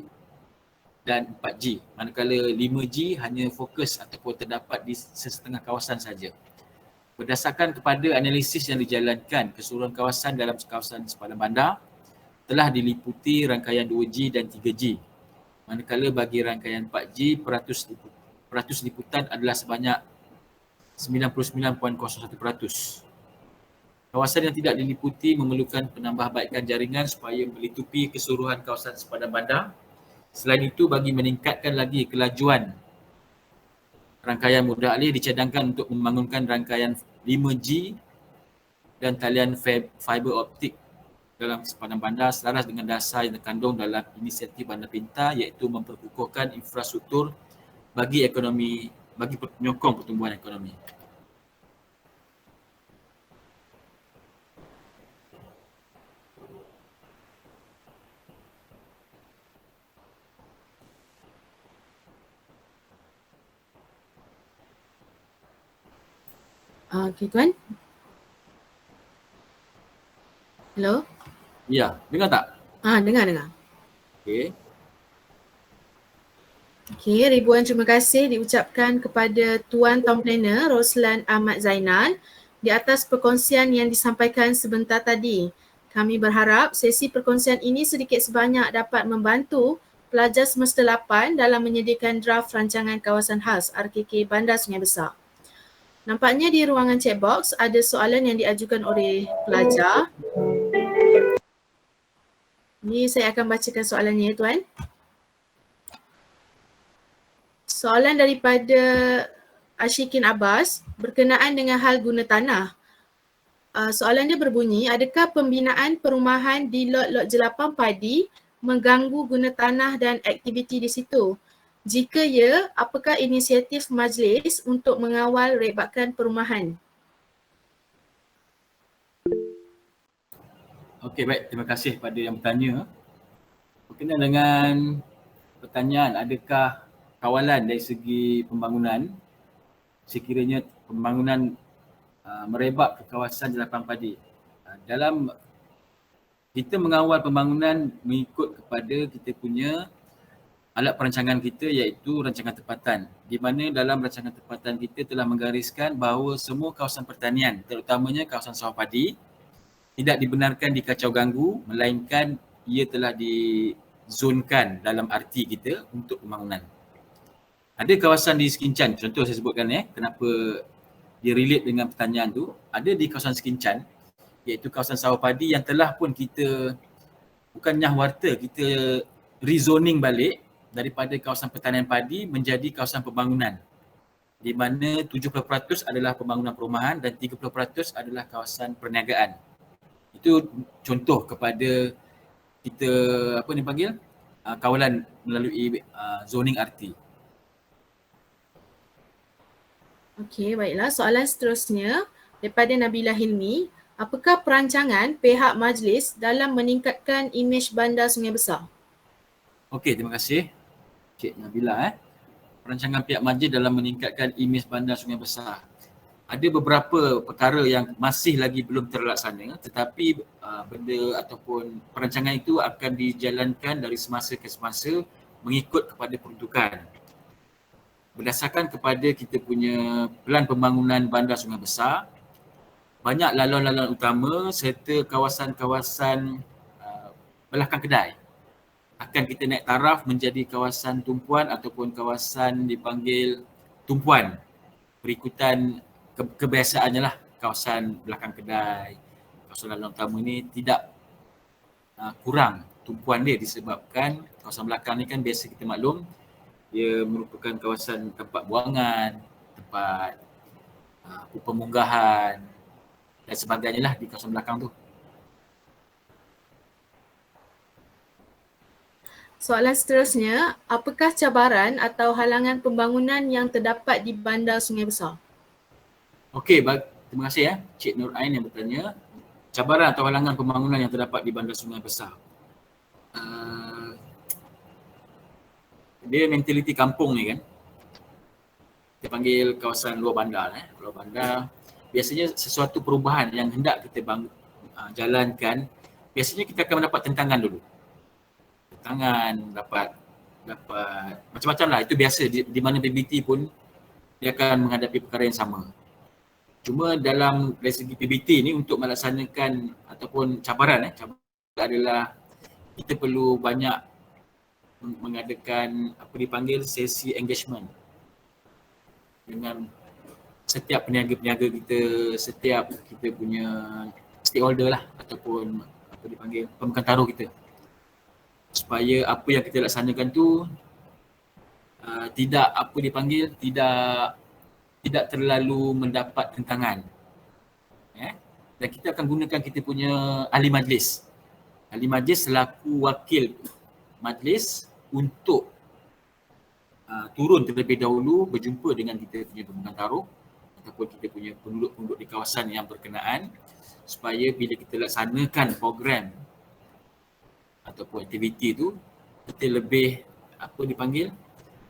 dan 4G. Manakala 5G hanya fokus ataupun terdapat di sesetengah kawasan saja. Berdasarkan kepada analisis yang dijalankan, keseluruhan kawasan dalam kawasan sepadan bandar telah diliputi rangkaian 2G dan 3G. Manakala bagi rangkaian 4G, peratus liputan adalah sebanyak 99.01%. Kawasan yang tidak diliputi memerlukan penambahbaikan jaringan supaya melitupi keseluruhan kawasan sepadan bandar. Selain itu, bagi meningkatkan lagi kelajuan rangkaian mudah alih dicadangkan untuk membangunkan rangkaian 5G dan talian fiber optik dalam sepadan bandar selaras dengan dasar yang terkandung dalam inisiatif Bandar Pintar iaitu memperkukuhkan infrastruktur bagi penyokong pertumbuhan ekonomi. Okey Tuan. Hello? Ya, dengar tak? Dengar. Okey. Okey, ribuan terima kasih diucapkan kepada Tuan Tomplaner Roslan Ahmad Zainal di atas perkongsian yang disampaikan sebentar tadi. Kami berharap sesi perkongsian ini sedikit sebanyak dapat membantu pelajar semester 8 dalam menyediakan draft rancangan kawasan khas RKK Bandar Sungai Besar. Nampaknya di ruangan chat box ada soalan yang diajukan oleh pelajar. Ini saya akan bacakan soalannya, Tuan. Soalan daripada Ashikin Abbas berkenaan dengan hal guna tanah. Soalan dia berbunyi, adakah pembinaan perumahan di lot-lot jelapan padi mengganggu guna tanah dan aktiviti di situ? Jika ya, apakah inisiatif majlis untuk mengawal rebakan perumahan? Okey, baik. Terima kasih kepada yang bertanya. Berkenaan dengan pertanyaan adakah kawalan dari segi pembangunan sekiranya pembangunan merebak ke kawasan jelapan padi. Dalam kita mengawal pembangunan mengikut kepada kita punya alat perancangan kita iaitu rancangan tempatan, di mana dalam rancangan tempatan kita telah menggariskan bahawa semua kawasan pertanian terutamanya kawasan sawah padi tidak dibenarkan dikacau ganggu melainkan ia telah dizonkan dalam arti kita untuk pembangunan. Ada kawasan di Skincan, contoh saya sebutkan kenapa dia relate dengan pertanyaan tu. Ada di kawasan Skincan, iaitu kawasan sawah padi yang telah pun kita bukan nyah warta, kita rezoning balik daripada kawasan pertanian padi menjadi kawasan pembangunan, di mana 70% adalah pembangunan perumahan dan 30% adalah kawasan perniagaan. Itu contoh kepada kita kawalan melalui zoning RT. Okey, baiklah. Soalan seterusnya daripada Nabila Hilmi. Apakah perancangan pihak majlis dalam meningkatkan imej bandar Sungai Besar? Okey, terima kasih Cik Nabila. Perancangan pihak majlis dalam meningkatkan imej bandar Sungai Besar. Ada beberapa perkara yang masih lagi belum terlaksana, tetapi benda ataupun perancangan itu akan dijalankan dari semasa ke semasa mengikut kepada peruntukan. Berdasarkan kepada kita punya pelan pembangunan bandar Sungai Besar, banyak laluan-laluan utama serta kawasan-kawasan belakang kedai akan kita naik taraf menjadi kawasan tumpuan ataupun kawasan dipanggil tumpuan berikutan kebiasaannya lah. Kawasan belakang kedai, kawasan laluan utama ni tidak kurang tumpuan dia disebabkan kawasan belakang ni kan biasa kita maklum dia merupakan kawasan tempat buangan, tempat pemunggahan dan sebagainya lah di kawasan belakang tu. Soalan seterusnya, apakah cabaran atau halangan pembangunan yang terdapat di bandar Sungai Besar? Okey, terima kasih Cik Nur Ain yang bertanya. Cabaran atau halangan pembangunan yang terdapat di bandar Sungai Besar. Dia mentaliti kampung ni kan. Kita panggil kawasan luar bandar. Luar bandar, biasanya sesuatu perubahan yang hendak kita jalankan, biasanya kita akan mendapat tentangan dulu. Tentangan, dapat macam-macam lah. Itu biasa di mana PBT pun dia akan menghadapi perkara yang sama. Cuma dari segi PBT ni untuk melaksanakan ataupun cabaran adalah kita perlu banyak mengadakan apa dipanggil sesi engagement dengan setiap peniaga-peniaga kita, setiap kita punya stakeholder lah ataupun apa dipanggil pemegang taruh kita, supaya apa yang kita laksanakan tu tidak terlalu mendapat tentangan. Dan kita akan gunakan kita punya ahli majlis. Ahli majlis selaku wakil majlis untuk turun terlebih dahulu berjumpa dengan kita punya pemegang taruh ataupun kita punya penduduk-penduduk di kawasan yang berkenaan, supaya bila kita laksanakan program ataupun aktiviti tu kita lebih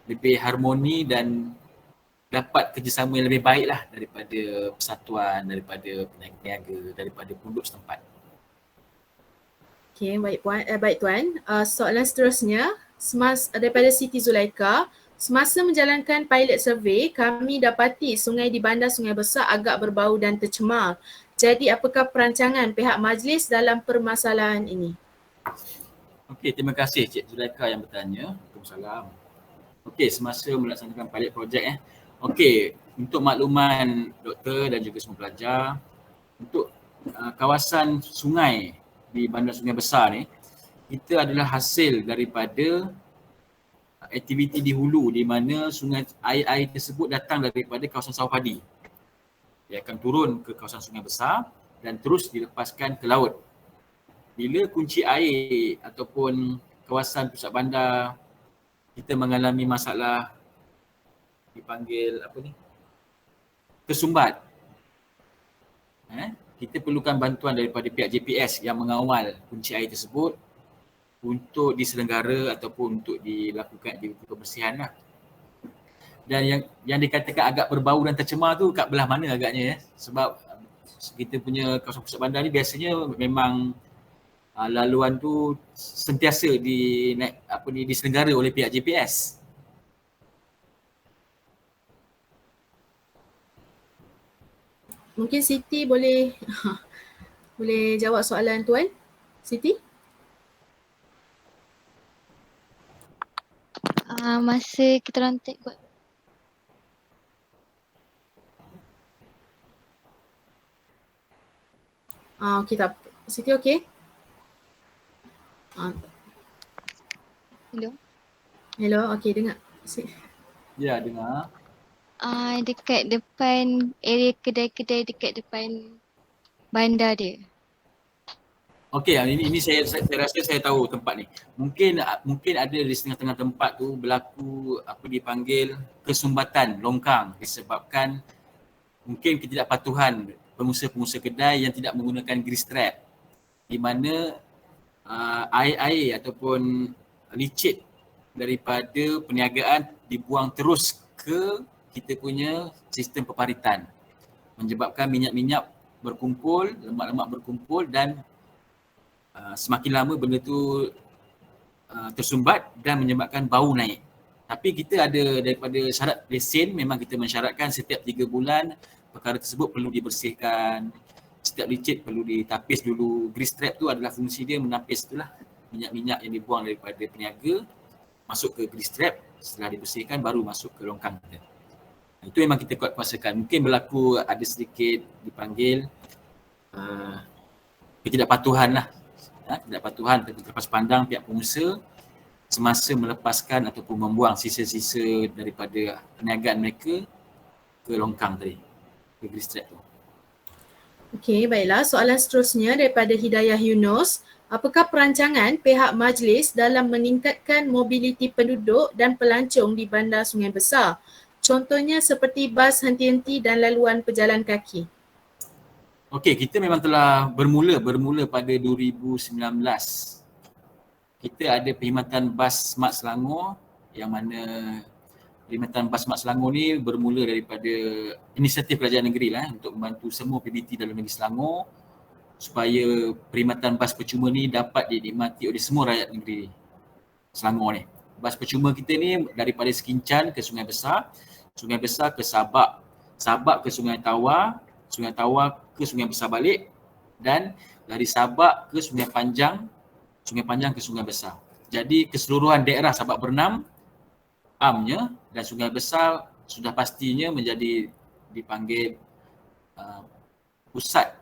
lebih harmoni dan dapat kerjasama yang lebih baik lah daripada persatuan, daripada peniaga, daripada penduduk setempat. Okey, baik Tuan. Soalan seterusnya daripada Siti Zulaika. Semasa menjalankan pilot survey, kami dapati sungai di bandar Sungai Besar agak berbau dan tercemar. Jadi apakah perancangan pihak majlis dalam permasalahan ini? Okey, terima kasih Cik Zulaika yang bertanya. Waalaikumsalam. Okey, semasa melaksanakan pilot projek okey, untuk makluman doktor dan juga semua pelajar, untuk kawasan sungai di bandar Sungai Besar ni, kita adalah hasil daripada aktiviti di hulu di mana air tersebut datang daripada kawasan sawah padi. Dia akan turun ke kawasan Sungai Besar dan terus dilepaskan ke laut. Bila kunci air ataupun kawasan pusat bandar kita mengalami masalah dipanggil tersumbat, kita perlukan bantuan daripada pihak JPS yang mengawal kunci air tersebut untuk diselenggara ataupun untuk dilakukan aktiviti pembersihan lah. Dan yang dikatakan agak berbau dan tercemar tu kat belah mana agaknya sebab kita punya kawasan pusat bandar ni biasanya memang laluan tu sentiasa diselenggara oleh pihak JPS. Mungkin Siti boleh jawab soalan Tuan. Siti? Masa kita orang buat Okey, tak. Siti okey? Hello. Hello, okey dengar. Ya, dengar. Dekat depan area kedai-kedai dekat depan bandar dia. Okey, ini saya rasa saya tahu tempat ni. Mungkin ada di setengah-tengah tempat tu berlaku apa dipanggil kesumbatan longkang disebabkan mungkin ketidakpatuhan pengusaha-pengusaha kedai yang tidak menggunakan grease trap, di mana air-air ataupun licin daripada perniagaan dibuang terus ke kita punya sistem peparitan, menyebabkan minyak-minyak berkumpul, lemak-lemak berkumpul dan semakin lama benda tu tersumbat dan menyebabkan bau naik. Tapi kita ada daripada syarat lesen, memang kita mensyaratkan setiap 3 bulan perkara tersebut perlu dibersihkan, setiap licin perlu ditapis dulu. Grease trap tu adalah fungsi dia menapis itulah minyak-minyak yang dibuang daripada peniaga masuk ke grease trap, setelah dibersihkan baru masuk ke longkang kita. Itu memang kita kuasakan. Mungkin berlaku ada sedikit dipanggil ketidakpatuhan lah. Ketidakpatuhan terlepas pandang pihak pengusaha semasa melepaskan ataupun membuang sisa-sisa daripada perniagaan mereka ke longkang tadi, ke grease trap tu. Okey, baiklah. Soalan seterusnya daripada Hidayah Yunus. Apakah perancangan pihak majlis dalam meningkatkan mobiliti penduduk dan pelancong di Bandar Sungai Besar? Contohnya seperti bas henti-henti dan laluan pejalan kaki. Okey, kita memang telah bermula pada 2019. Kita ada perkhidmatan bas Smart Selangor, yang mana perkhidmatan bas Smart Selangor ni bermula daripada inisiatif kerajaan negeri lah untuk membantu semua PBT dalam negeri Selangor supaya perkhidmatan bas percuma ni dapat dinikmati oleh semua rakyat negeri Selangor ni. Bas percuma kita ni daripada Sekincan ke Sungai Besar ke Sabak, Sabak ke Sungai Tawar, Sungai Tawar ke Sungai Besar balik, dan dari Sabak ke Sungai Panjang ke Sungai Besar. Jadi keseluruhan daerah Sabak Bernam amnya dan Sungai Besar sudah pastinya menjadi dipanggil pusat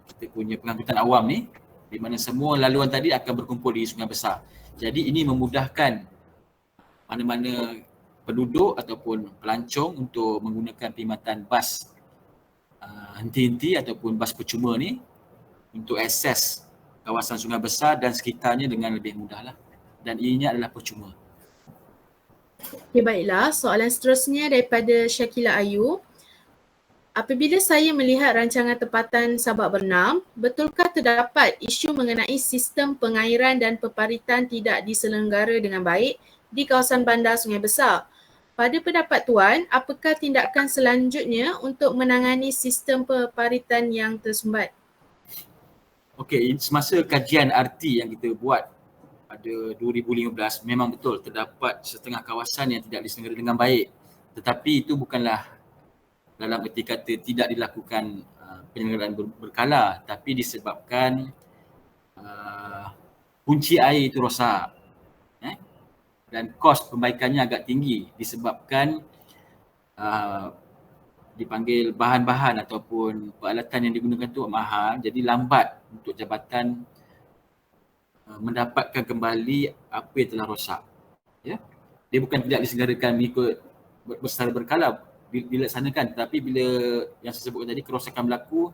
kita punya pengangkutan awam ni, di mana semua laluan tadi akan berkumpul di Sungai Besar. Jadi ini memudahkan mana-mana penduduk ataupun pelancong untuk menggunakan perkhidmatan bas henti-henti ataupun bas percuma ni untuk akses kawasan Sungai Besar dan sekitarnya dengan lebih mudah lah. Dan ianya adalah percuma. Okey, baiklah. Soalan seterusnya daripada Syakila Ayu. Apabila saya melihat rancangan tempatan Sabak Bernam, betulkah terdapat isu mengenai sistem pengairan dan peparitan tidak diselenggara dengan baik di kawasan bandar Sungai Besar? Pada pendapat Tuan, apakah tindakan selanjutnya untuk menangani sistem peparitan yang tersumbat? Okey, semasa kajian RT yang kita buat pada 2015, memang betul terdapat setengah kawasan yang tidak diselenggara dengan baik. Tetapi itu bukanlah dalam erti kata tidak dilakukan penyelenggaraan berkala, tapi disebabkan kunci air itu rosak dan kos perbaikannya agak tinggi disebabkan dipanggil bahan-bahan ataupun peralatan yang digunakan itu mahal, jadi lambat untuk jabatan mendapatkan kembali apa yang telah rosak. Ya? Dia bukan tidak diselenggarakan mengikut secara berkala dilaksanakan, tetapi bila yang saya sebutkan tadi kerosakan berlaku,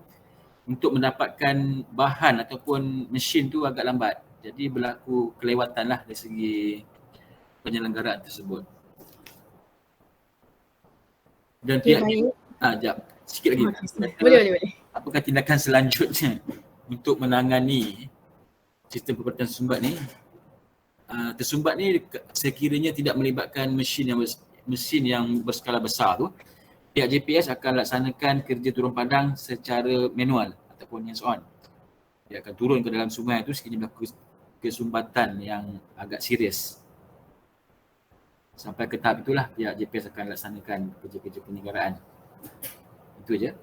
untuk mendapatkan bahan ataupun mesin tu agak lambat. Jadi berlaku kelewatan lah dari segi penyelenggaraan tersebut. Dan pihak sikit lagi. Boleh. Apakah tindakan selanjutnya untuk menangani sistem peperitan tersumbat ni? Tersumbat ni sekiranya tidak melibatkan mesin yang berskala besar tu, pihak JPS akan laksanakan kerja turun padang secara manual ataupun hands on. Dia akan turun ke dalam sungai tu sekiranya berlaku kesumbatan yang agak serius. Sampai ke tahap itulah pihak JPS akan laksanakan kerja-kerja penyelenggaraan. Itu je.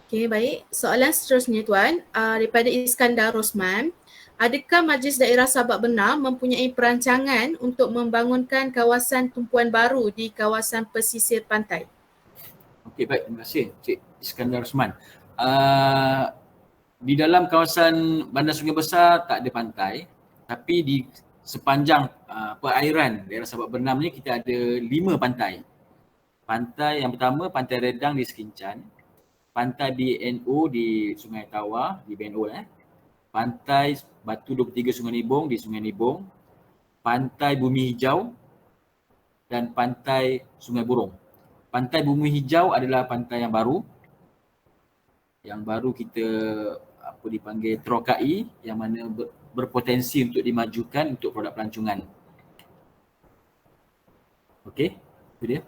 Okey, baik. Soalan seterusnya Tuan, daripada Iskandar Rosman. Adakah Majlis Daerah Sabak Bernam mempunyai perancangan untuk membangunkan kawasan tumpuan baru di kawasan pesisir pantai? Okey, baik. Terima kasih Cik Iskandar Rosman. Di dalam kawasan Bandar Sungai Besar tak ada pantai, tapi di sepanjang perairan daerah Sabak Bernam ni kita ada 5 pantai. Pantai yang pertama Pantai Redang di Sekincan, Pantai BNO di Sungai Tawar di BNO Pantai Batu 23 Sungai Nibong di Sungai Nibong, Pantai Bumi Hijau dan Pantai Sungai Burong. Pantai Bumi Hijau adalah pantai yang baru. Yang baru kita dipanggil Terokai, yang mana berpotensi untuk dimajukan untuk produk pelancongan. Okey, itu dia.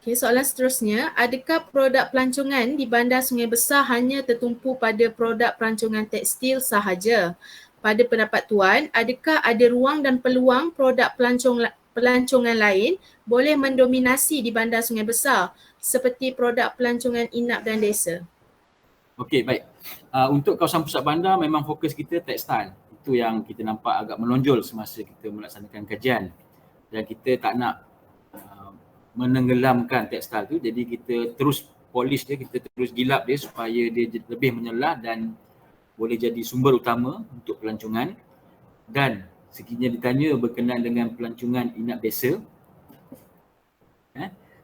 Okey, soalan seterusnya, adakah produk pelancongan di Bandar Sungai Besar hanya tertumpu pada produk pelancongan tekstil sahaja? Pada pendapat Tuan, adakah ada ruang dan peluang produk pelancongan lain boleh mendominasi di Bandar Sungai Besar seperti produk pelancongan inap dan desa? Okey, baik. Untuk kawasan pusat bandar memang fokus kita tekstil. Itu yang kita nampak agak menonjol semasa kita melaksanakan kajian. Dan kita tak nak menenggelamkan tekstil tu, jadi kita terus polish dia, kita terus gilap dia supaya dia lebih menyelah dan boleh jadi sumber utama untuk pelancongan. Dan sekiranya ditanya berkenaan dengan pelancongan inap desa,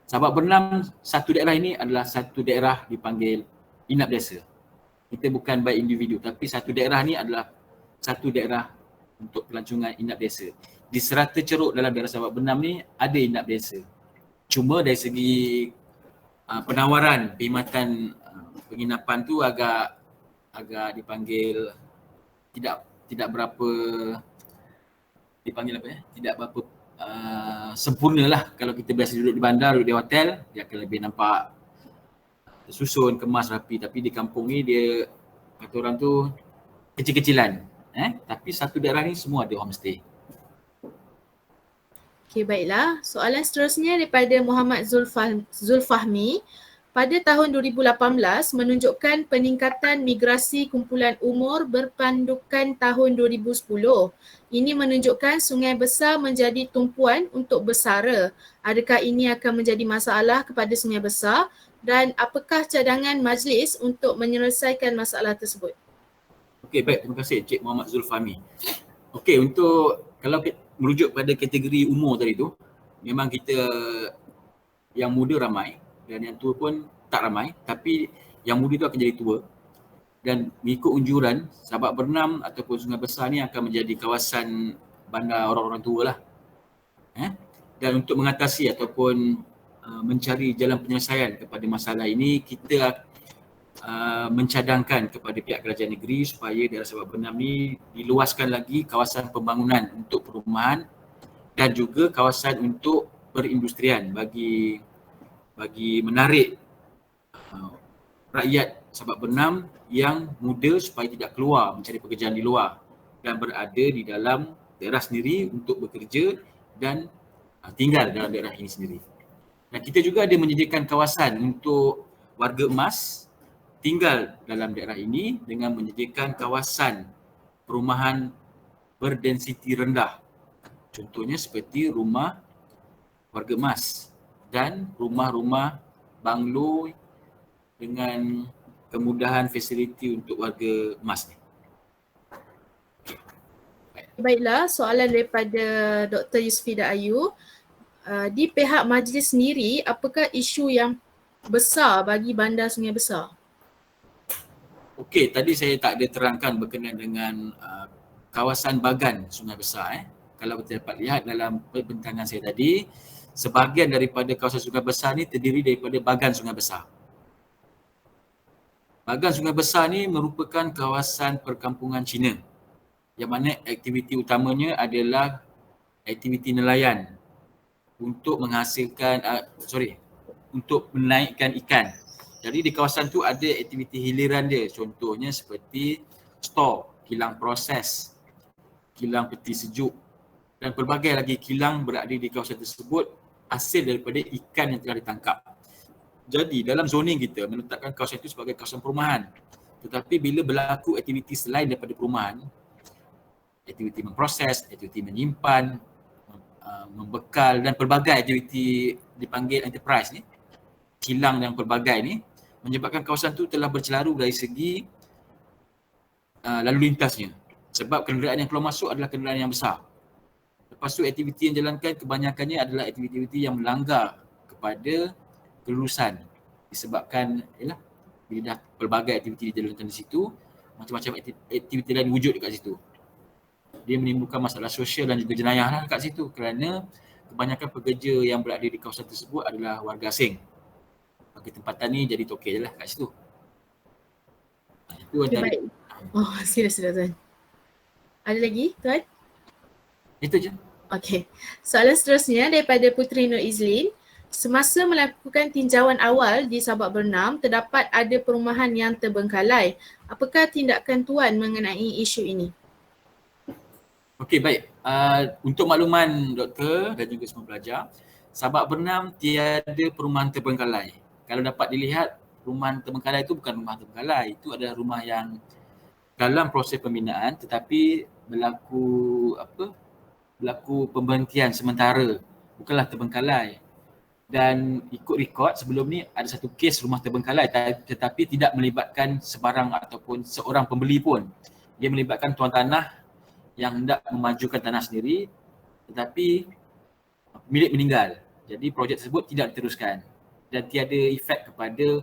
Sabak Bernam satu daerah ini adalah satu daerah dipanggil inap desa. Kita bukan by individu, tapi satu daerah ni adalah satu daerah untuk pelancongan inap desa. Di serata ceruk dalam daerah Sabak Bernam ni ada inap desa. Cuma dari segi penawaran perkhidmatan penginapan tu agak dipanggil tidak berapa dipanggil apa ya? Tidak berapa sempurna lah. Kalau kita biasa duduk di bandar, duduk di hotel, dia akan lebih nampak tersusun, kemas, rapi. Tapi di kampung ni dia kata orang tu kecil-kecilan. Tapi satu daerah ni semua ada homestay. Okey, baiklah. Soalan seterusnya daripada Muhammad Zulfahmi. Pada tahun 2018 menunjukkan peningkatan migrasi kumpulan umur berpandukan tahun 2010. Ini menunjukkan Sungai Besar menjadi tumpuan untuk bersara. Adakah ini akan menjadi masalah kepada Sungai Besar dan apakah cadangan majlis untuk menyelesaikan masalah tersebut? Okey, baik. Terima kasih Encik Muhammad Zulfahmi. Okey, untuk kalau merujuk pada kategori umur tadi tu, memang kita yang muda ramai dan yang tua pun tak ramai, tapi yang muda tu akan jadi tua. Dan mengikut unjuran, Sabak Bernam ataupun Sungai Besar ni akan menjadi kawasan bandar orang-orang tua lah. Dan untuk mengatasi ataupun mencari jalan penyelesaian kepada masalah ini, kita mencadangkan kepada pihak kerajaan negeri supaya daerah Sabak Bernam ni diluaskan lagi kawasan pembangunan untuk perumahan dan juga kawasan untuk perindustrian bagi menarik rakyat Sabak Bernam yang muda supaya tidak keluar mencari pekerjaan di luar dan berada di dalam daerah sendiri untuk bekerja dan tinggal dalam daerah ini sendiri. Dan kita juga ada menyediakan kawasan untuk warga emas tinggal dalam daerah ini dengan menyediakan kawasan perumahan berdensiti rendah. Contohnya seperti rumah warga emas dan rumah-rumah banglo dengan kemudahan fasiliti untuk warga emas ni. Baiklah, soalan daripada Dr. Yusfida Ayu. Di pihak majlis sendiri, apakah isu yang besar bagi Bandar Sungai Besar? Okey, tadi saya tak ada terangkan berkenaan dengan kawasan bagan Sungai Besar. Kalau kita dapat lihat dalam perbincangan saya tadi, sebahagian daripada kawasan Sungai Besar ni terdiri daripada bagan Sungai Besar. Bagan Sungai Besar ni merupakan kawasan perkampungan Cina yang mana aktiviti utamanya adalah aktiviti nelayan untuk menghasilkan, untuk menaikkan ikan. Jadi di kawasan tu ada aktiviti hiliran dia, contohnya seperti store, kilang proses, kilang peti sejuk dan pelbagai lagi kilang berada di kawasan tersebut hasil daripada ikan yang telah ditangkap. Jadi dalam zoning kita menetapkan kawasan itu sebagai kawasan perumahan. Tetapi bila berlaku aktiviti selain daripada perumahan, aktiviti memproses, aktiviti menyimpan, membekal dan pelbagai aktiviti dipanggil enterprise ni, kilang dan pelbagai ni, menyebabkan kawasan itu telah bercelaru dari segi lalu lintasnya. Sebab kenderaan yang keluar masuk adalah kenderaan yang besar. Lepas tu aktiviti yang dijalankan kebanyakannya adalah aktiviti yang melanggar kepada kelulusan. Disebabkan ialah bila dah pelbagai aktiviti dijalankan di situ, macam-macam aktiviti lain wujud dekat situ. Dia menimbulkan masalah sosial dan juga jenayah lah dekat situ kerana kebanyakan pekerja yang berada di kawasan tersebut adalah warga asing. Bagi tempatan ni jadi tokey je lah kat situ. Itu Okay, antara baik. Oh, sila Tuan. Ada lagi Tuan? itu je. Okey. Soalan seterusnya daripada Putri Nur Izlin. Semasa melakukan tinjauan awal di Sabak Bernam, terdapat ada perumahan yang terbengkalai. Apakah tindakan Tuan mengenai isu ini? Okey, baik. Untuk makluman doktor dan juga semua pelajar, Sabak Bernam tiada perumahan terbengkalai. Kalau dapat dilihat, perumahan terbengkalai itu bukan rumah terbengkalai. Itu adalah rumah yang dalam proses pembinaan tetapi berlaku pemberhentian sementara. Bukanlah terbengkalai. Dan ikut rekod sebelum ni ada satu kes rumah terbengkalai tetapi tidak melibatkan sebarang ataupun seorang pembeli pun. Dia melibatkan tuan tanah yang hendak memajukan tanah sendiri tetapi milik meninggal. Jadi projek tersebut tidak diteruskan dan tiada efek kepada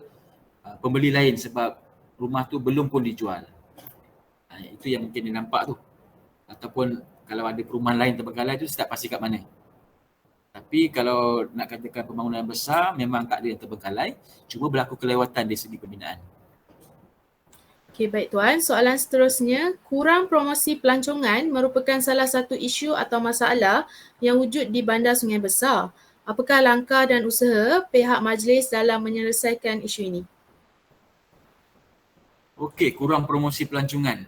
pembeli lain sebab rumah tu belum pun dijual. Itu yang mungkin dia nampak tu. Ataupun kalau ada perumahan lain terbengkalai tu saya tak pasti kat mana. Tapi kalau nak katakan pembangunan besar memang tak ada yang terbengkalai, cuma berlaku kelewatan dari segi pembinaan. Okey, baik Tuan. Soalan seterusnya, kurang promosi pelancongan merupakan salah satu isu atau masalah yang wujud di Bandar Sungai Besar. Apakah langkah dan usaha pihak majlis dalam menyelesaikan isu ini? Okey, kurang promosi pelancongan.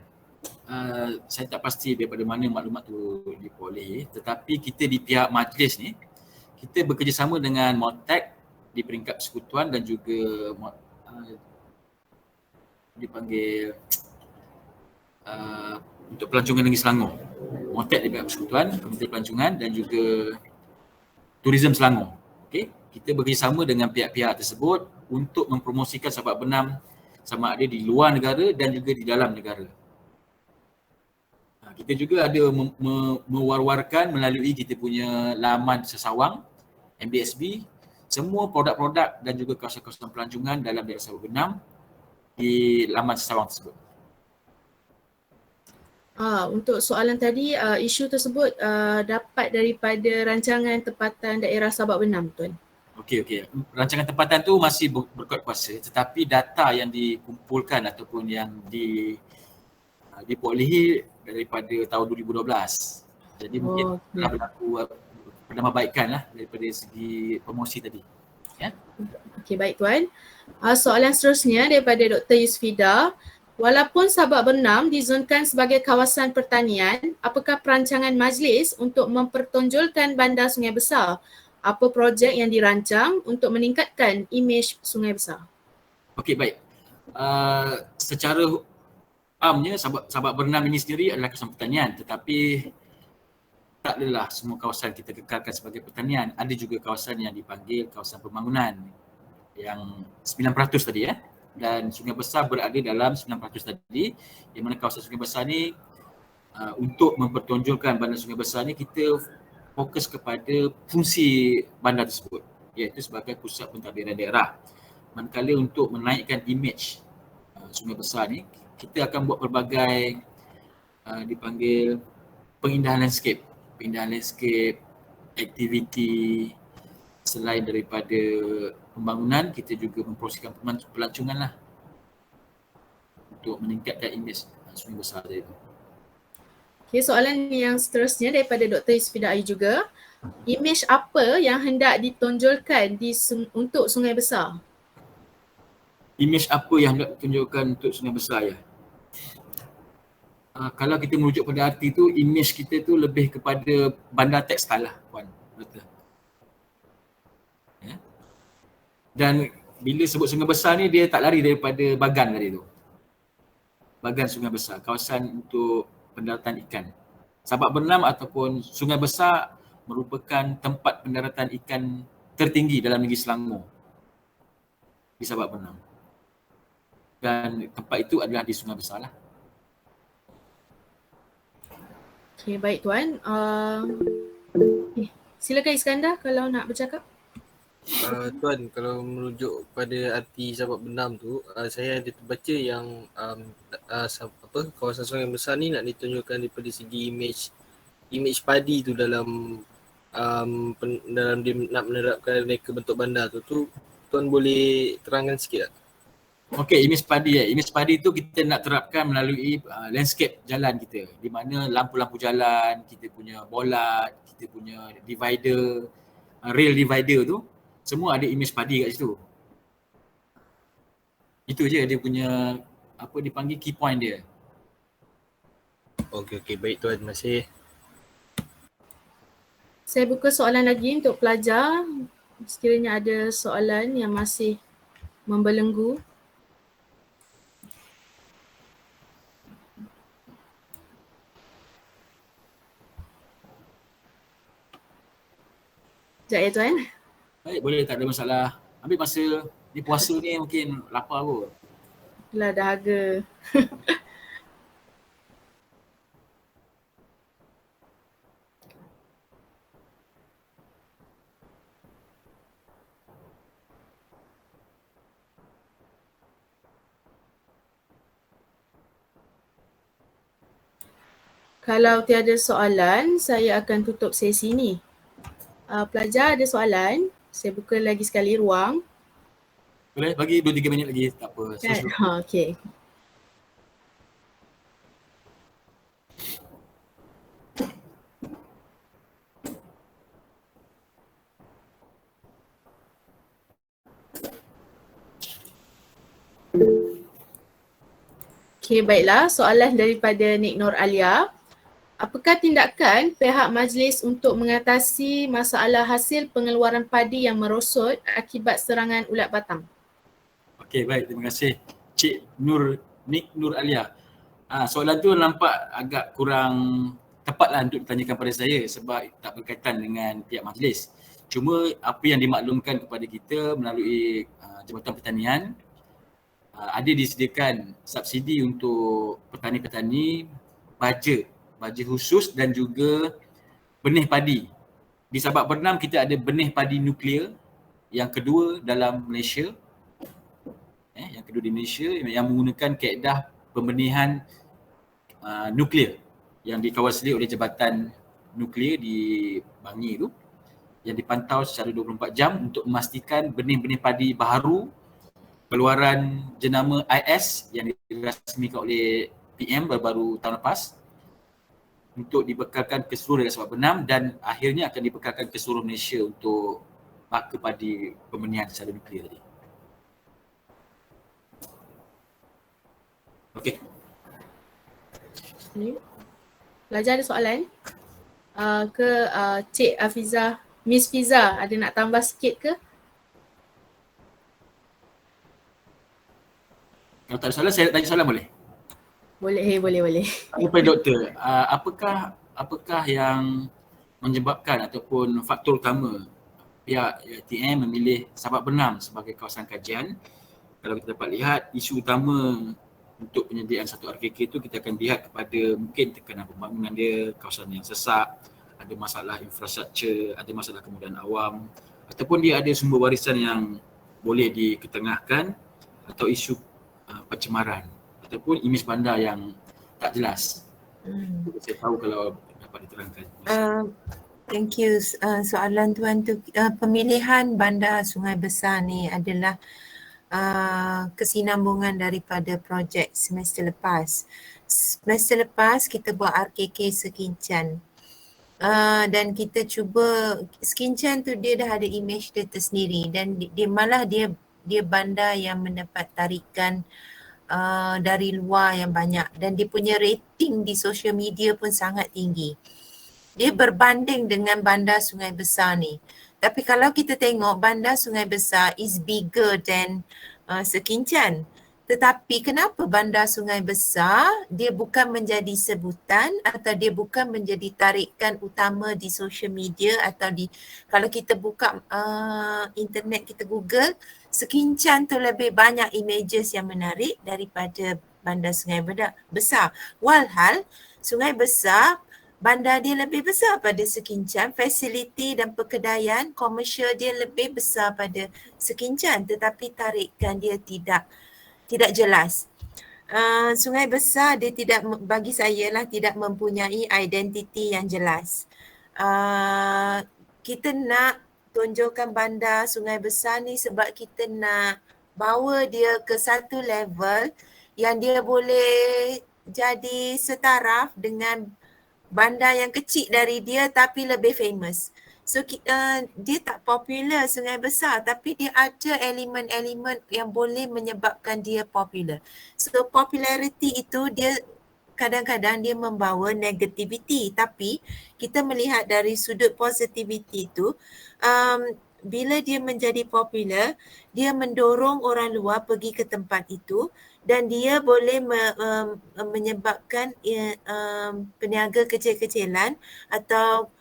Saya tak pasti daripada mana maklumat tu diperoleh, tetapi kita di pihak majlis ni, kita bekerjasama dengan MOTEC di peringkat persekutuan dan juga dipanggil untuk pelancongan Negeri Selangor. MOTEC di peringkat persekutuan, Kementerian Pelancongan dan juga Tourism Selangor. Okey, kita bekerjasama dengan pihak-pihak tersebut untuk mempromosikan Sabak Bernam sama ada di luar negara dan juga di dalam negara. Kita juga ada mewar-warkan melalui kita punya laman sesawang MBSB semua produk-produk dan juga kawasan-kawasan pelancongan dalam daerah Sabak Bernam di laman sesawang tersebut. Untuk soalan tadi, isu tersebut dapat daripada rancangan tempatan daerah Sabak Bernam, Tuan. Okey. Rancangan tempatan tu masih berkuat kuasa tetapi data yang dikumpulkan ataupun yang diperolehi daripada tahun 2012. Jadi mungkin telah berlaku penambahbaikan lah daripada segi promosi tadi. Ya. Okey, baik Tuan. Soalan seterusnya daripada Dr. Yusfida. Walaupun Sabak Bernam dizonkan sebagai kawasan pertanian, apakah perancangan majlis untuk mempertonjolkan Bandar Sungai Besar? Apa projek yang dirancang untuk meningkatkan imej Sungai Besar? Okey, baik. Secara amnya Sabak Bernam ini sendiri adalah kawasan pertanian tetapi tak adalah semua kawasan kita kekalkan sebagai pertanian. Ada juga kawasan yang dipanggil kawasan pembangunan yang 9% tadi ya. Dan Sungai Besar berada dalam 9% tadi, yang mana kawasan Sungai Besar ni untuk mempertonjolkan Bandar Sungai Besar ni kita fokus kepada fungsi bandar tersebut iaitu sebagai pusat pentadbiran daerah. Manakala untuk menaikkan imej Sungai Besar ni kita akan buat pelbagai dipanggil pengindahan landscape, aktiviti. Selain daripada pembangunan, kita juga mempromosikan pelancongan lah untuk meningkatkan imej Sungai Besar tadi tu. Okay, soalan yang seterusnya daripada Dr. Yusfida Ayu juga. Imej apa yang hendak ditonjolkan untuk Sungai Besar? Imej apa yang hendak ditonjolkan untuk Sungai Besar ya? Kalau kita merujuk pada arti tu, imej kita tu lebih kepada bandar tekstil lah, Puan. Betul. Ya. Dan bila sebut Sungai Besar ni, dia tak lari daripada Bagan tadi tu. Bagan Sungai Besar, kawasan untuk pendaratan ikan. Sabak Bernam ataupun Sungai Besar merupakan tempat pendaratan ikan tertinggi dalam negeri Selangor di Sabak Bernam. Dan tempat itu adalah di Sungai Besar lah. Okey, baik Tuan. Silakan Iskandar kalau nak bercakap. Tuan, kalau merujuk pada arti sabak benam tu, saya ada terbaca yang kawasan sungai besar ni nak ditunjukkan daripada segi image padi tu dalam dalam dia nak menerapkan reka bentuk bandar tu Tuan boleh terangkan sikit tak? Okey, image padi Image padi tu kita nak terapkan melalui landscape jalan kita, di mana lampu-lampu jalan, kita punya bolat, kita punya divider, rail divider tu semua ada image padi kat situ. Itu je dia punya apa dipanggil key point dia. Okey, baik Tuan, terima kasih. Saya buka soalan lagi untuk pelajar. Sekiranya ada soalan yang masih membelenggu. Sekejap ya Tuan. Baik, boleh, tak ada masalah. Ambil masa ni puasa ni mungkin lapar kot. Itulah dahaga. Kalau tiada soalan, saya akan tutup sesi ni. Pelajar ada soalan? Saya buka lagi sekali ruang. Boleh, bagi 2-3 minit lagi, tak apa. Okey. Okey, baiklah. Soalan daripada Nik Nur Alia. Apakah tindakan pihak majlis untuk mengatasi masalah hasil pengeluaran padi yang merosot akibat serangan ulat batang? Okey, baik. Terima kasih Cik Nik Nur Alia. Soalan tu nampak agak kurang tepatlah untuk ditanyakan pada saya sebab tak berkaitan dengan pihak majlis. Cuma apa yang dimaklumkan kepada kita melalui Jabatan Pertanian, ada disediakan subsidi untuk petani-petani baja khusus dan juga benih padi. Di Sabak Bernam kita ada benih padi nuklear yang kedua dalam Malaysia. Yang kedua di Malaysia yang menggunakan kaedah pembenihan nuklear yang dikawal oleh Jabatan Nuklear di Bangi tu, yang dipantau secara 24 jam untuk memastikan benih-benih padi baharu keluaran jenama IS yang dirasmikan oleh PM baru-baru tahun lepas untuk dibekalkan ke seluruh daerah Sabak Bernam dan akhirnya akan dibekalkan ke seluruh Malaysia untuk baka padi pembenihan secara nuklear tadi. Okey. Pelajar ada soalan? Cik Afizah, Miss Fiza ada nak tambah sikit ke? Kalau tak ada soalan, saya nak tanya soalan boleh? Boleh. Kepada doktor, apakah yang menyebabkan ataupun faktor utama pihak TM memilih Sabak Bernam sebagai kawasan kajian? Kalau kita dapat lihat, isu utama untuk penyediaan satu RKK itu kita akan lihat kepada mungkin tekanan pembangunan dia, kawasan yang sesak, ada masalah infrastruktur, ada masalah kemudahan awam, ataupun dia ada sumber warisan yang boleh diketengahkan, atau isu pencemaran ataupun imej bandar yang tak jelas. Saya tahu kalau dapat diterangkan. Thank you. Soalan tuan tu, pemilihan bandar Sungai Besar ni adalah kesinambungan daripada projek semester lepas. Semester lepas kita buat RKK Sekincan. Dan kita cuba, Sekincan tu dia dah ada imej dia tersendiri dan dia bandar yang mendapat tarikan dari luar yang banyak dan dia punya rating di social media pun sangat tinggi. Dia berbanding dengan bandar Sungai Besar ni. Tapi kalau kita tengok bandar Sungai Besar is bigger than Sekincan. Tetapi kenapa bandar Sungai Besar dia bukan menjadi sebutan atau dia bukan menjadi tarikan utama di social media atau kalau kita buka internet, kita Google, Sekincan tu lebih banyak images yang menarik daripada bandar Sungai Besar. Walhal Sungai Besar bandar dia lebih besar pada Sekincan, fasiliti dan perkedaian komersial dia lebih besar pada Sekincan, tetapi tarikan dia tidak jelas. Sungai Besar dia tidak, bagi saya lah, tidak mempunyai identiti yang jelas. Kita nak tunjukkan bandar Sungai Besar ni sebab kita nak bawa dia ke satu level yang dia boleh jadi setaraf dengan bandar yang kecil dari dia tapi lebih famous. So dia tak popular Sungai Besar tapi dia ada elemen-elemen yang boleh menyebabkan dia popular. So popularity itu dia kadang-kadang dia membawa negativity, tapi kita melihat dari sudut positivity itu, bila dia menjadi popular, dia mendorong orang luar pergi ke tempat itu dan dia boleh menyebabkan peniaga kecil-kecilan atau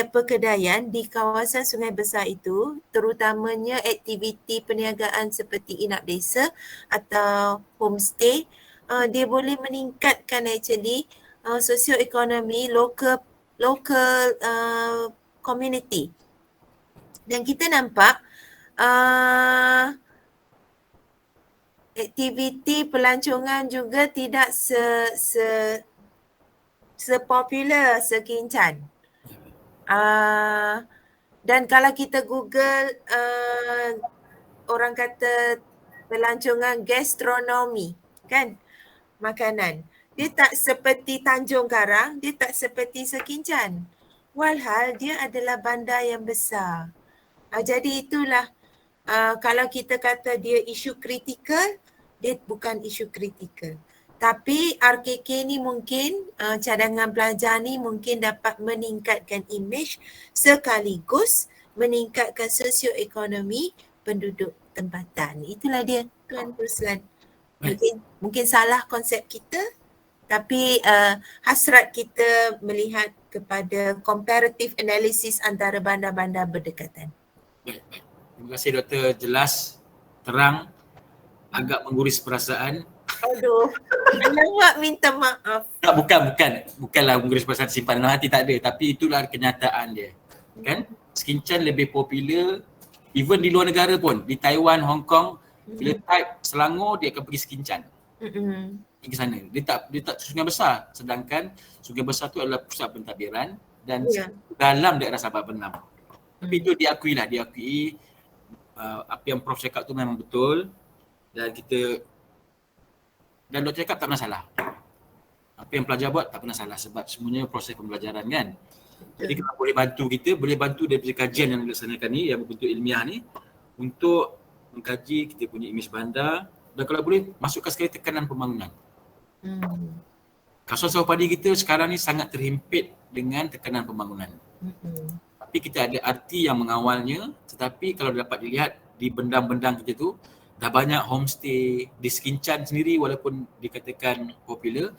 perkedaian di kawasan Sungai Besar itu, terutamanya aktiviti perniagaan seperti inap desa atau homestay, dia boleh meningkatkan actually sosioekonomi local community. Dan kita nampak aktiviti pelancongan juga tidak sepopular Sekincan. Dan kalau kita Google orang kata pelancongan gastronomi, kan, makanan, dia tak seperti Tanjung Karang, dia tak seperti Sekincan. Walhal dia adalah bandar yang besar. Jadi itulah kalau kita kata dia isu kritikal, dia bukan isu kritikal. Tapi RKK ni mungkin, cadangan pelajar ni mungkin dapat meningkatkan imej sekaligus meningkatkan sosioekonomi penduduk tempatan. Itulah dia, Tuan Ruslan. Mungkin salah konsep kita, tapi hasrat kita melihat kepada comparative analysis antara bandar-bandar berdekatan. Baik. Terima kasih Doktor, jelas, terang, agak mengguris perasaan. Aduh, alamak minta maaf. Bukanlah mengguris perasaan simpan dalam hati, tak ada. Tapi itulah kenyataan dia. Kan? Sekincan lebih popular, even di luar negara pun, di Taiwan, Hong Kong, bila type Selangor, dia akan pergi Sekincan. Pergi ke sana. Dia tak Sungai Besar. Sedangkan Sungai Besar tu adalah pusat pentadbiran dan dalam daerah Sabah Benam. Tapi itu diakui apa yang Prof cakap tu memang betul dan Doktor cakap tak pernah salah. Apa yang pelajar buat tak pernah salah sebab semuanya proses pembelajaran kan. Jadi kita boleh bantu daripada kajian yang dilaksanakan ni yang berbentuk ilmiah ni untuk mengkaji kita punya imej bandar dan kalau boleh masukkan sekali tekanan pembangunan. Kawasan sawah padi kita sekarang ni sangat terhimpit dengan tekanan pembangunan. Tapi kita ada arti yang mengawalnya, tetapi kalau dapat dilihat di bendang-bendang kita tu dah banyak homestay di Sekincan sendiri walaupun dikatakan popular,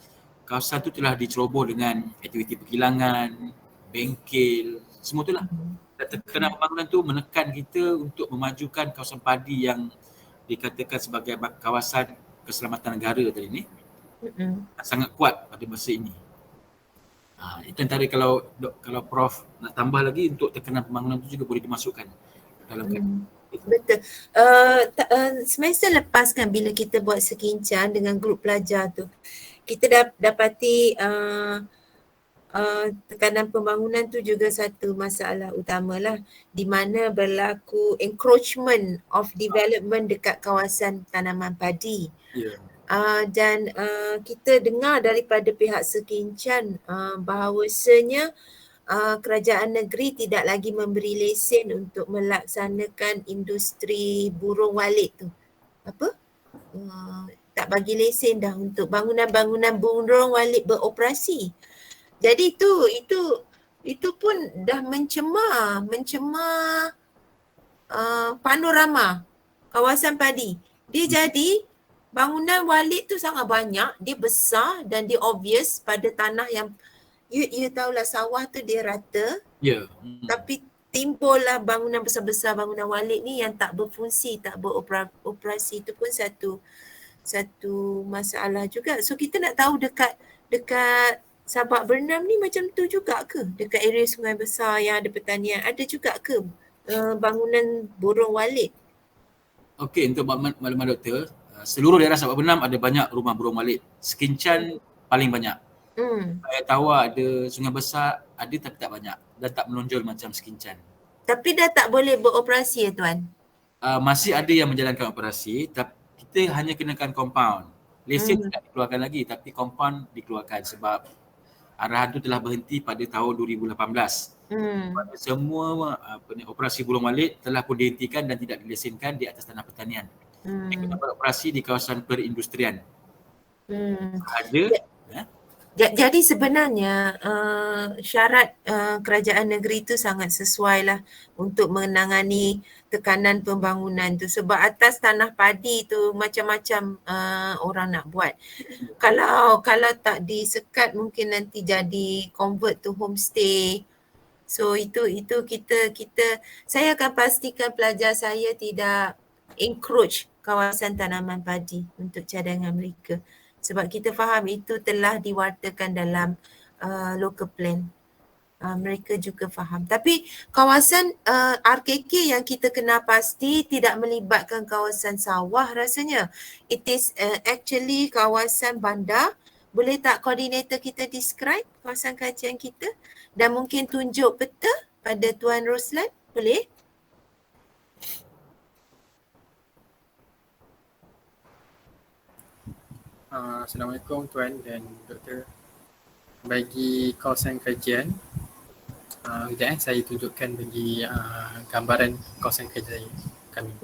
kawasan tu telah diceroboh dengan aktiviti perkilangan, bengkel, semua itulah. Dan tekanan pembangunan tu menekan kita untuk memajukan kawasan padi yang dikatakan sebagai kawasan keselamatan negara tadi ni. Sangat kuat pada masa ini. Itu antara kalau Prof nak tambah lagi untuk tekanan pembangunan tu juga boleh dimasukkan dalam Betul. Semester lepas kan bila kita buat Sekincan dengan grup pelajar tu, kita dapati tekanan pembangunan tu juga satu masalah utama lah, di mana berlaku encroachment of development dekat kawasan tanaman padi. Dan kita dengar daripada pihak Sekincan bahawasanya kerajaan negeri tidak lagi memberi lesen untuk melaksanakan industri burung walit tu. Tak bagi lesen dah untuk bangunan-bangunan burung walit beroperasi. Jadi itu pun dah mencemar panorama kawasan padi. Dia jadi bangunan walit tu sangat banyak, dia besar dan dia obvious pada tanah yang you tahulah sawah tu dia rata. Tapi timbullah bangunan besar-besar, bangunan walit ni yang tak berfungsi, tak beroperasi. Itu pun satu masalah juga. So kita nak tahu dekat Sabak Bernam ni macam tu juga ke? Dekat area sungai besar yang ada pertanian, ada juga ke bangunan burung walit? Okey, untuk maklumat doktor, seluruh daerah Sabak Bernam ada banyak rumah burung walit. Sekincan paling banyak. Saya tahu ada Sungai Besar, ada tapi tak banyak dan tak menonjol macam Sekincan. Tapi dah tak boleh beroperasi ya Tuan? Masih ada yang menjalankan operasi, tapi kita hanya kenakan compound. Lesen tidak dikeluarkan lagi tapi compound dikeluarkan sebab arahan itu telah berhenti pada tahun 2018. Semua operasi burung walit telah pun dihentikan dan tidak dilesenkan di atas tanah pertanian. Kita beroperasi di kawasan perindustrian. Jadi sebenarnya syarat kerajaan negeri itu sangat sesuai lah untuk menangani tekanan pembangunan tu, sebab atas tanah padi tu macam-macam orang nak buat. Kalau tak disekat mungkin nanti jadi convert to homestay. So itu kita saya akan pastikan pelajar saya tidak encroach kawasan tanaman padi untuk cadangan mereka. Sebab kita faham itu telah diwartakan dalam local plan. Mereka juga faham. Tapi kawasan RKK yang kita kena pasti tidak melibatkan kawasan sawah rasanya. It is actually kawasan bandar. Boleh tak koordinator kita describe kawasan kajian kita dan mungkin tunjuk peta pada Tuan Roslan? Boleh? Assalamualaikum Tuan dan Doktor. Bagi kawasan kajian, kejap saya tunjukkan bagi gambaran kawasan kajian kami.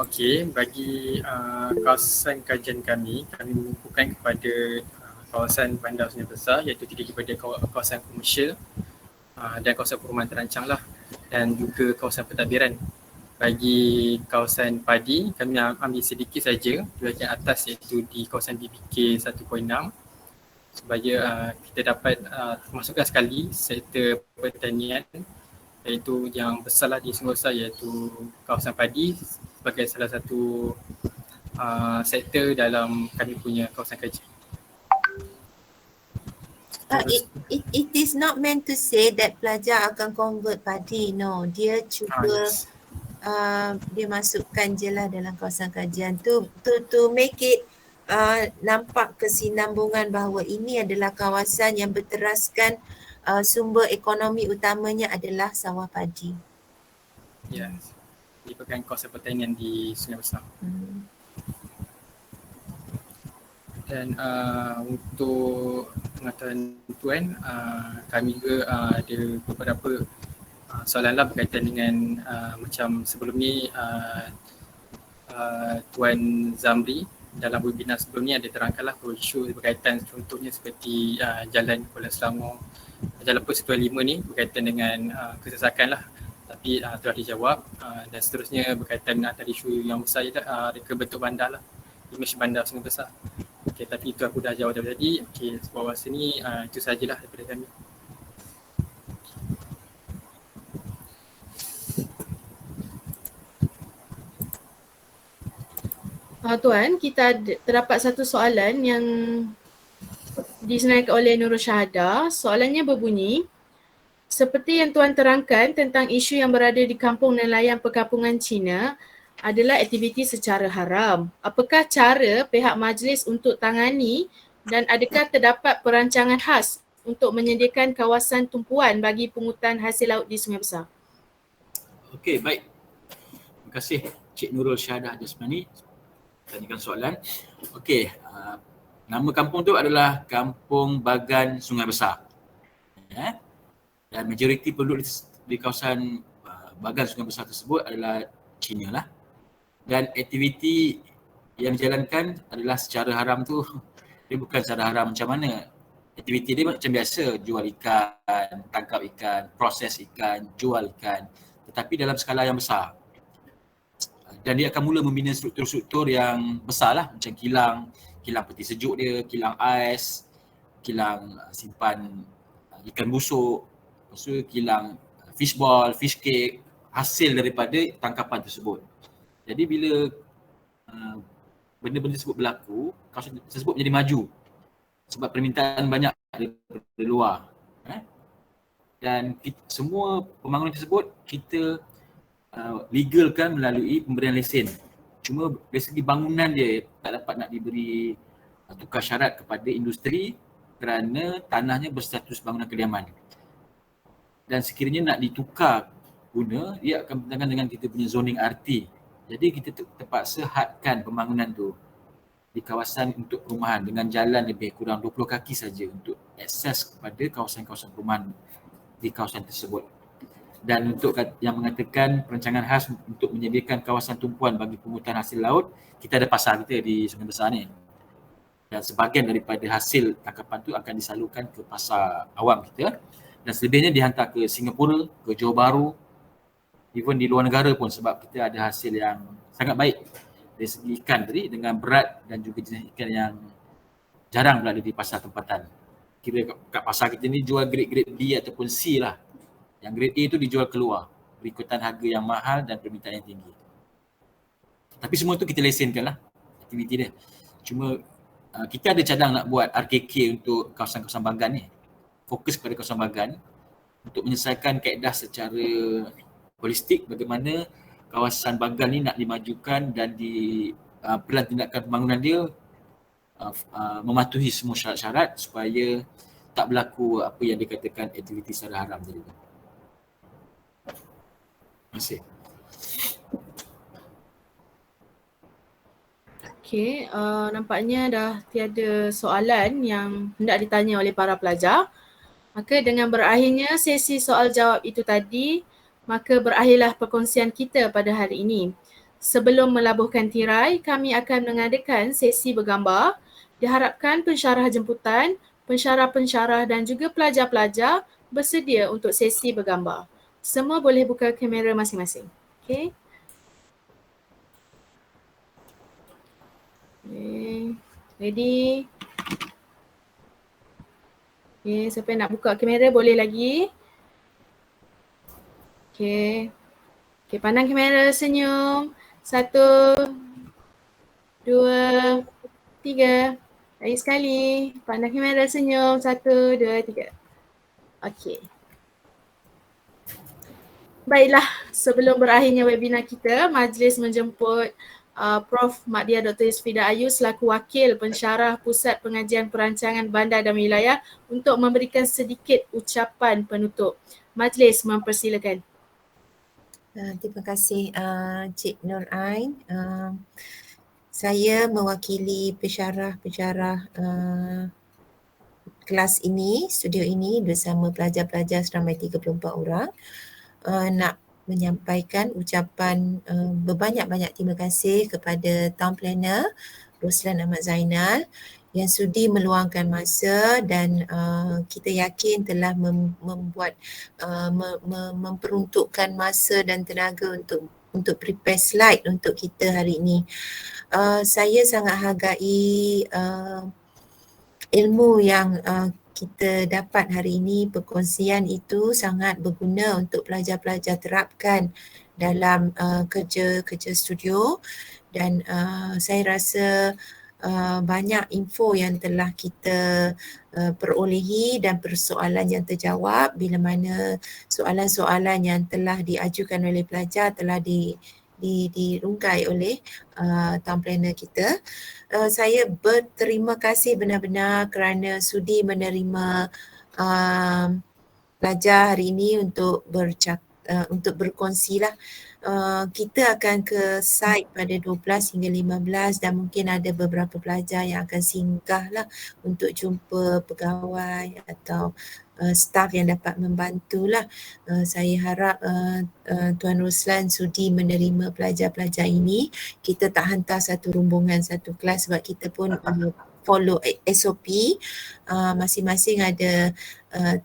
Okey, bagi kawasan kajian kami mengukuhkan kepada kawasan bandar Sungai Besar, iaitu terdiri daripada kawasan komersial dan kawasan perumahan terancang lah, dan juga kawasan pentadbiran. Bagi kawasan padi, kami ambil sedikit saja di bahagian atas, iaitu di kawasan DBK 1.6, supaya kita dapat masukkan sekali sektor pertanian, iaitu yang besarlah di Sungai Besar, iaitu kawasan padi sebagai salah satu sektor dalam kami punya kawasan kajian. It is not meant to say that pelajar akan convert padi, no. Dia cuba dia masukkan je lah dalam kawasan kajian to make it nampak kesinambungan bahawa ini adalah kawasan yang berteraskan sumber ekonomi utamanya adalah sawah padi. Yes. Merupakan kawasan pertanian di Sungai Besar. Dan untuk pengetahuan Tuan, kami juga ada beberapa soalan lah berkaitan dengan macam sebelum ni Tuan Zamri dalam webinar sebelum ni ada terangkanlah isu berkaitan contohnya seperti Jalan Kuala Selangor, Jalan Pers 125 ni berkaitan dengan kesesakan lah. Tapi telah dijawab dan seterusnya berkaitan antara isu yang besar ialah reka bentuk bandar lah, imej bandar Sungai Besar. Okey, tapi itu aku dah jawab tadi. Okey, bawah sini itu sajalah daripada kami. Tuan, kita terdapat satu soalan yang disenaraikan oleh Nurul Syahada. Soalannya berbunyi, seperti yang Tuan terangkan tentang isu yang berada di kampung nelayan perkampungan Cina adalah aktiviti secara haram. Apakah cara pihak majlis untuk tangani dan adakah terdapat perancangan khas untuk menyediakan kawasan tumpuan bagi pungutan hasil laut di Sungai Besar? Okey, baik. Terima kasih Cik Nurul Syahadah Jasmani tanyakan soalan. Okey, Nama kampung tu adalah Kampung Bagan Sungai Besar. Ya. Dan majoriti penduduk di kawasan Bagan Sungai Besar tersebut adalah Cina lah. Dan aktiviti yang dijalankan adalah secara haram tu, dia bukan secara haram macam mana. Aktiviti dia macam biasa, jual ikan, tangkap ikan, proses ikan, jual ikan, tetapi dalam skala yang besar. Dan dia akan mula membina struktur-struktur yang besar lah, macam kilang peti sejuk dia, kilang ais, kilang simpan ikan busuk, lepas tu kilang fishball, fish cake, hasil daripada tangkapan tersebut. Jadi bila benda-benda tersebut berlaku, kawasan tersebut menjadi maju sebab permintaan banyak daripada luar. Dan semua pembangunan tersebut kita legalkan melalui pemberian lesen. Cuma dari segi bangunan dia tak dapat nak diberi tukar syarat kepada industri kerana tanahnya berstatus bangunan kediaman. Dan sekiranya nak ditukar guna, dia akan bertentangan dengan kita punya zoning RT. Jadi kita terpaksa hadkan pembangunan tu di kawasan untuk perumahan dengan jalan lebih kurang 20 kaki saja untuk akses kepada kawasan-kawasan perumahan di kawasan tersebut. Dan untuk yang mengatakan perancangan khas untuk menyediakan kawasan tumpuan bagi pungutan hasil laut, kita ada pasar kita di Sungai Besar ni. Dan sebahagian daripada hasil tangkapan tu akan disalurkan ke pasar awam kita dan selebihnya dihantar ke Singapura, ke Johor Bahru, even di luar negara pun sebab kita ada hasil yang sangat baik dari segi ikan tadi dengan berat dan juga jenis ikan yang jarang berada di pasar tempatan. Kira kat pasar kita ni jual grade B ataupun C lah. Yang grade A tu dijual keluar berikutan harga yang mahal dan permintaan yang tinggi. Tapi semua tu kita lesenkan lah aktiviti dia. Cuma kita ada cadang nak buat RKK untuk kawasan-kawasan Bagan ni. Fokus kepada kawasan Bagan untuk menyelesaikan kaedah secara holistik bagaimana kawasan Bagan ni nak dimajukan dan di pelan tindakan pembangunan dia mematuhi semua syarat-syarat supaya tak berlaku apa yang dikatakan aktiviti secara haram tadi. Terima kasih. Okey, nampaknya dah tiada soalan yang hendak ditanya oleh para pelajar. Maka dengan berakhirnya sesi soal jawab itu tadi, maka berakhirlah perkongsian kita pada hari ini. Sebelum melabuhkan tirai, kami akan mengadakan sesi bergambar. Diharapkan pensyarah jemputan, pensyarah-pensyarah dan juga pelajar-pelajar bersedia untuk sesi bergambar. Semua boleh buka kamera masing-masing. Okey. Okay. Ready? Okay, siapa yang nak buka kamera boleh lagi. Okay. Okay, pandang kamera, senyum. 1, 2, 3. Lagi sekali. Pandang kamera, senyum. 1, 2, 3. Okay. Baiklah, sebelum berakhirnya webinar kita, majlis menjemput Prof. Mak Diah Dr. Yusfida Ayu selaku Wakil Pensyarah Pusat Pengajian Perancangan Bandar dan Wilayah untuk memberikan sedikit ucapan penutup. Majlis mempersilakan. Terima kasih Cik Nur Ain. Saya mewakili pensyarah-pensyarah kelas ini, studio ini bersama pelajar-pelajar seramai 34 orang. Nak menyampaikan ucapan berbanyak-banyak terima kasih kepada Town Planner Roslan Ahmad Zainal yang sudi meluangkan masa dan kita yakin telah memperuntukkan masa dan tenaga untuk prepare slide untuk kita hari ini. Saya sangat hargai ilmu yang kita dapat hari ini. Perkongsian itu sangat berguna untuk pelajar-pelajar terapkan dalam kerja studio dan saya rasa banyak info yang telah kita perolehi dan persoalan yang terjawab bila mana soalan-soalan yang telah diajukan oleh pelajar telah dirungkai oleh town planner kita. Saya berterima kasih benar-benar kerana sudi menerima pelajar hari ini untuk untuk berkongsi lah. Kita akan ke site pada 12 hingga 15 dan mungkin ada beberapa pelajar yang akan singgah lah untuk jumpa pegawai atau staff yang dapat membantu lah. Saya harap Tuan Ruslan sudi menerima pelajar-pelajar ini. Kita tak hantar satu rombongan satu kelas sebab kita pun follow SOP. Masing-masing ada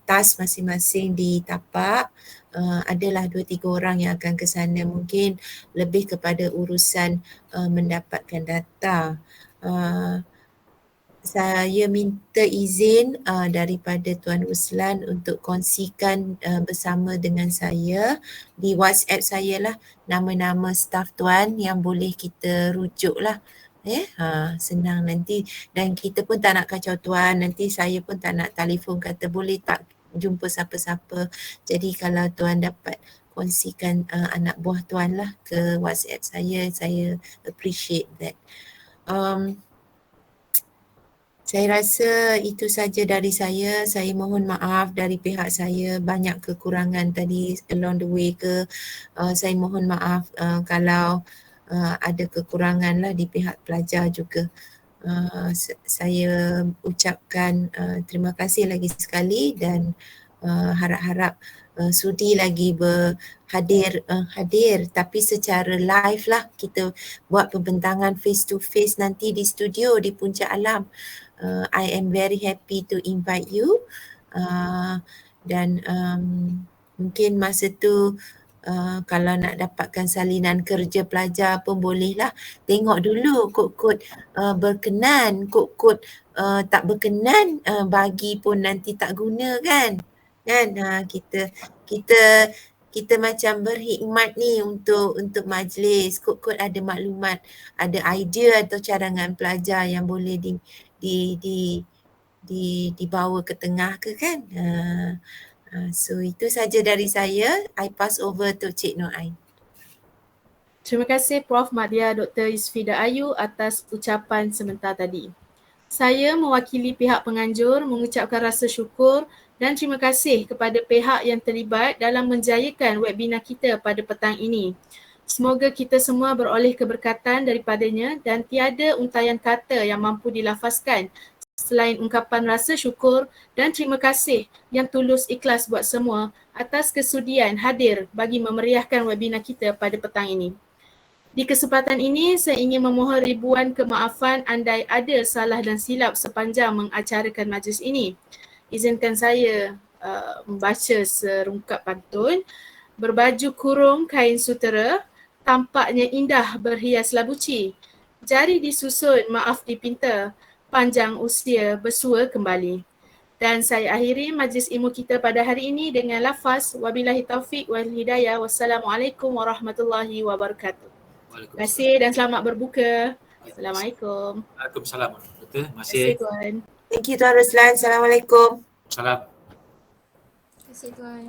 task masing-masing di tapak. Adalah 2-3 orang yang akan ke sana, mungkin lebih kepada urusan mendapatkan data. Saya minta izin daripada Tuan Ruslan untuk kongsikan bersama dengan saya di WhatsApp saya lah nama-nama staff Tuan yang boleh kita rujuk lah. Senang nanti, dan kita pun tak nak kacau Tuan, nanti saya pun tak nak telefon kata boleh tak jumpa siapa-siapa. Jadi kalau Tuan dapat kongsikan anak buah Tuan lah ke WhatsApp saya appreciate that. Saya rasa itu saja dari saya. Saya mohon maaf dari pihak saya banyak kekurangan tadi along the way ke. Saya mohon maaf kalau ada kekurangan lah di pihak pelajar juga. Saya ucapkan terima kasih lagi sekali dan harap-harap sudi lagi hadir tapi secara live lah, kita buat pembentangan face to face nanti di studio di Puncak Alam. I am very happy to invite you dan mungkin masa tu kalau nak dapatkan salinan kerja pelajar pun bolehlah tengok dulu kod-kod berkenan, kod-kod tak berkenan bagi pun nanti tak guna kan. Kita macam berhikmat ni untuk majlis, kod-kod ada maklumat, ada idea atau cadangan pelajar yang boleh dibawa ke tengah ke kan. So itu saja dari saya. I pass over to Cik Nur Ain. Terima kasih Prof. Madya Dr. Yusfida Ayu atas ucapan sebentar tadi. Saya mewakili pihak penganjur mengucapkan rasa syukur dan terima kasih kepada pihak yang terlibat dalam menjayakan webinar kita pada petang ini. Semoga kita semua beroleh keberkatan daripadanya dan tiada untayan kata yang mampu dilafazkan selain ungkapan rasa syukur dan terima kasih yang tulus ikhlas buat semua atas kesudian hadir bagi memeriahkan webinar kita pada petang ini. Di kesempatan ini, saya ingin memohon ribuan kemaafan andai ada salah dan silap sepanjang mengacarakan majlis ini. Izinkan saya membaca serungkap pantun. Berbaju kurung kain sutera, tampaknya indah berhias labuci. Jari disusun, maaf dipinta, panjang usia bersua kembali. Dan saya akhiri majlis ilmu kita pada hari ini dengan lafaz wabillahi taufiq wal hidayah. Wassalamualaikum warahmatullahi wabarakatuh. Terima kasih dan selamat berbuka. Assalamualaikum. Waalaikumsalam. Betul. Terima kasih Tuan. Thank you Tuan Ruslan. Assalamualaikum. Salam. Terima kasih Tuan.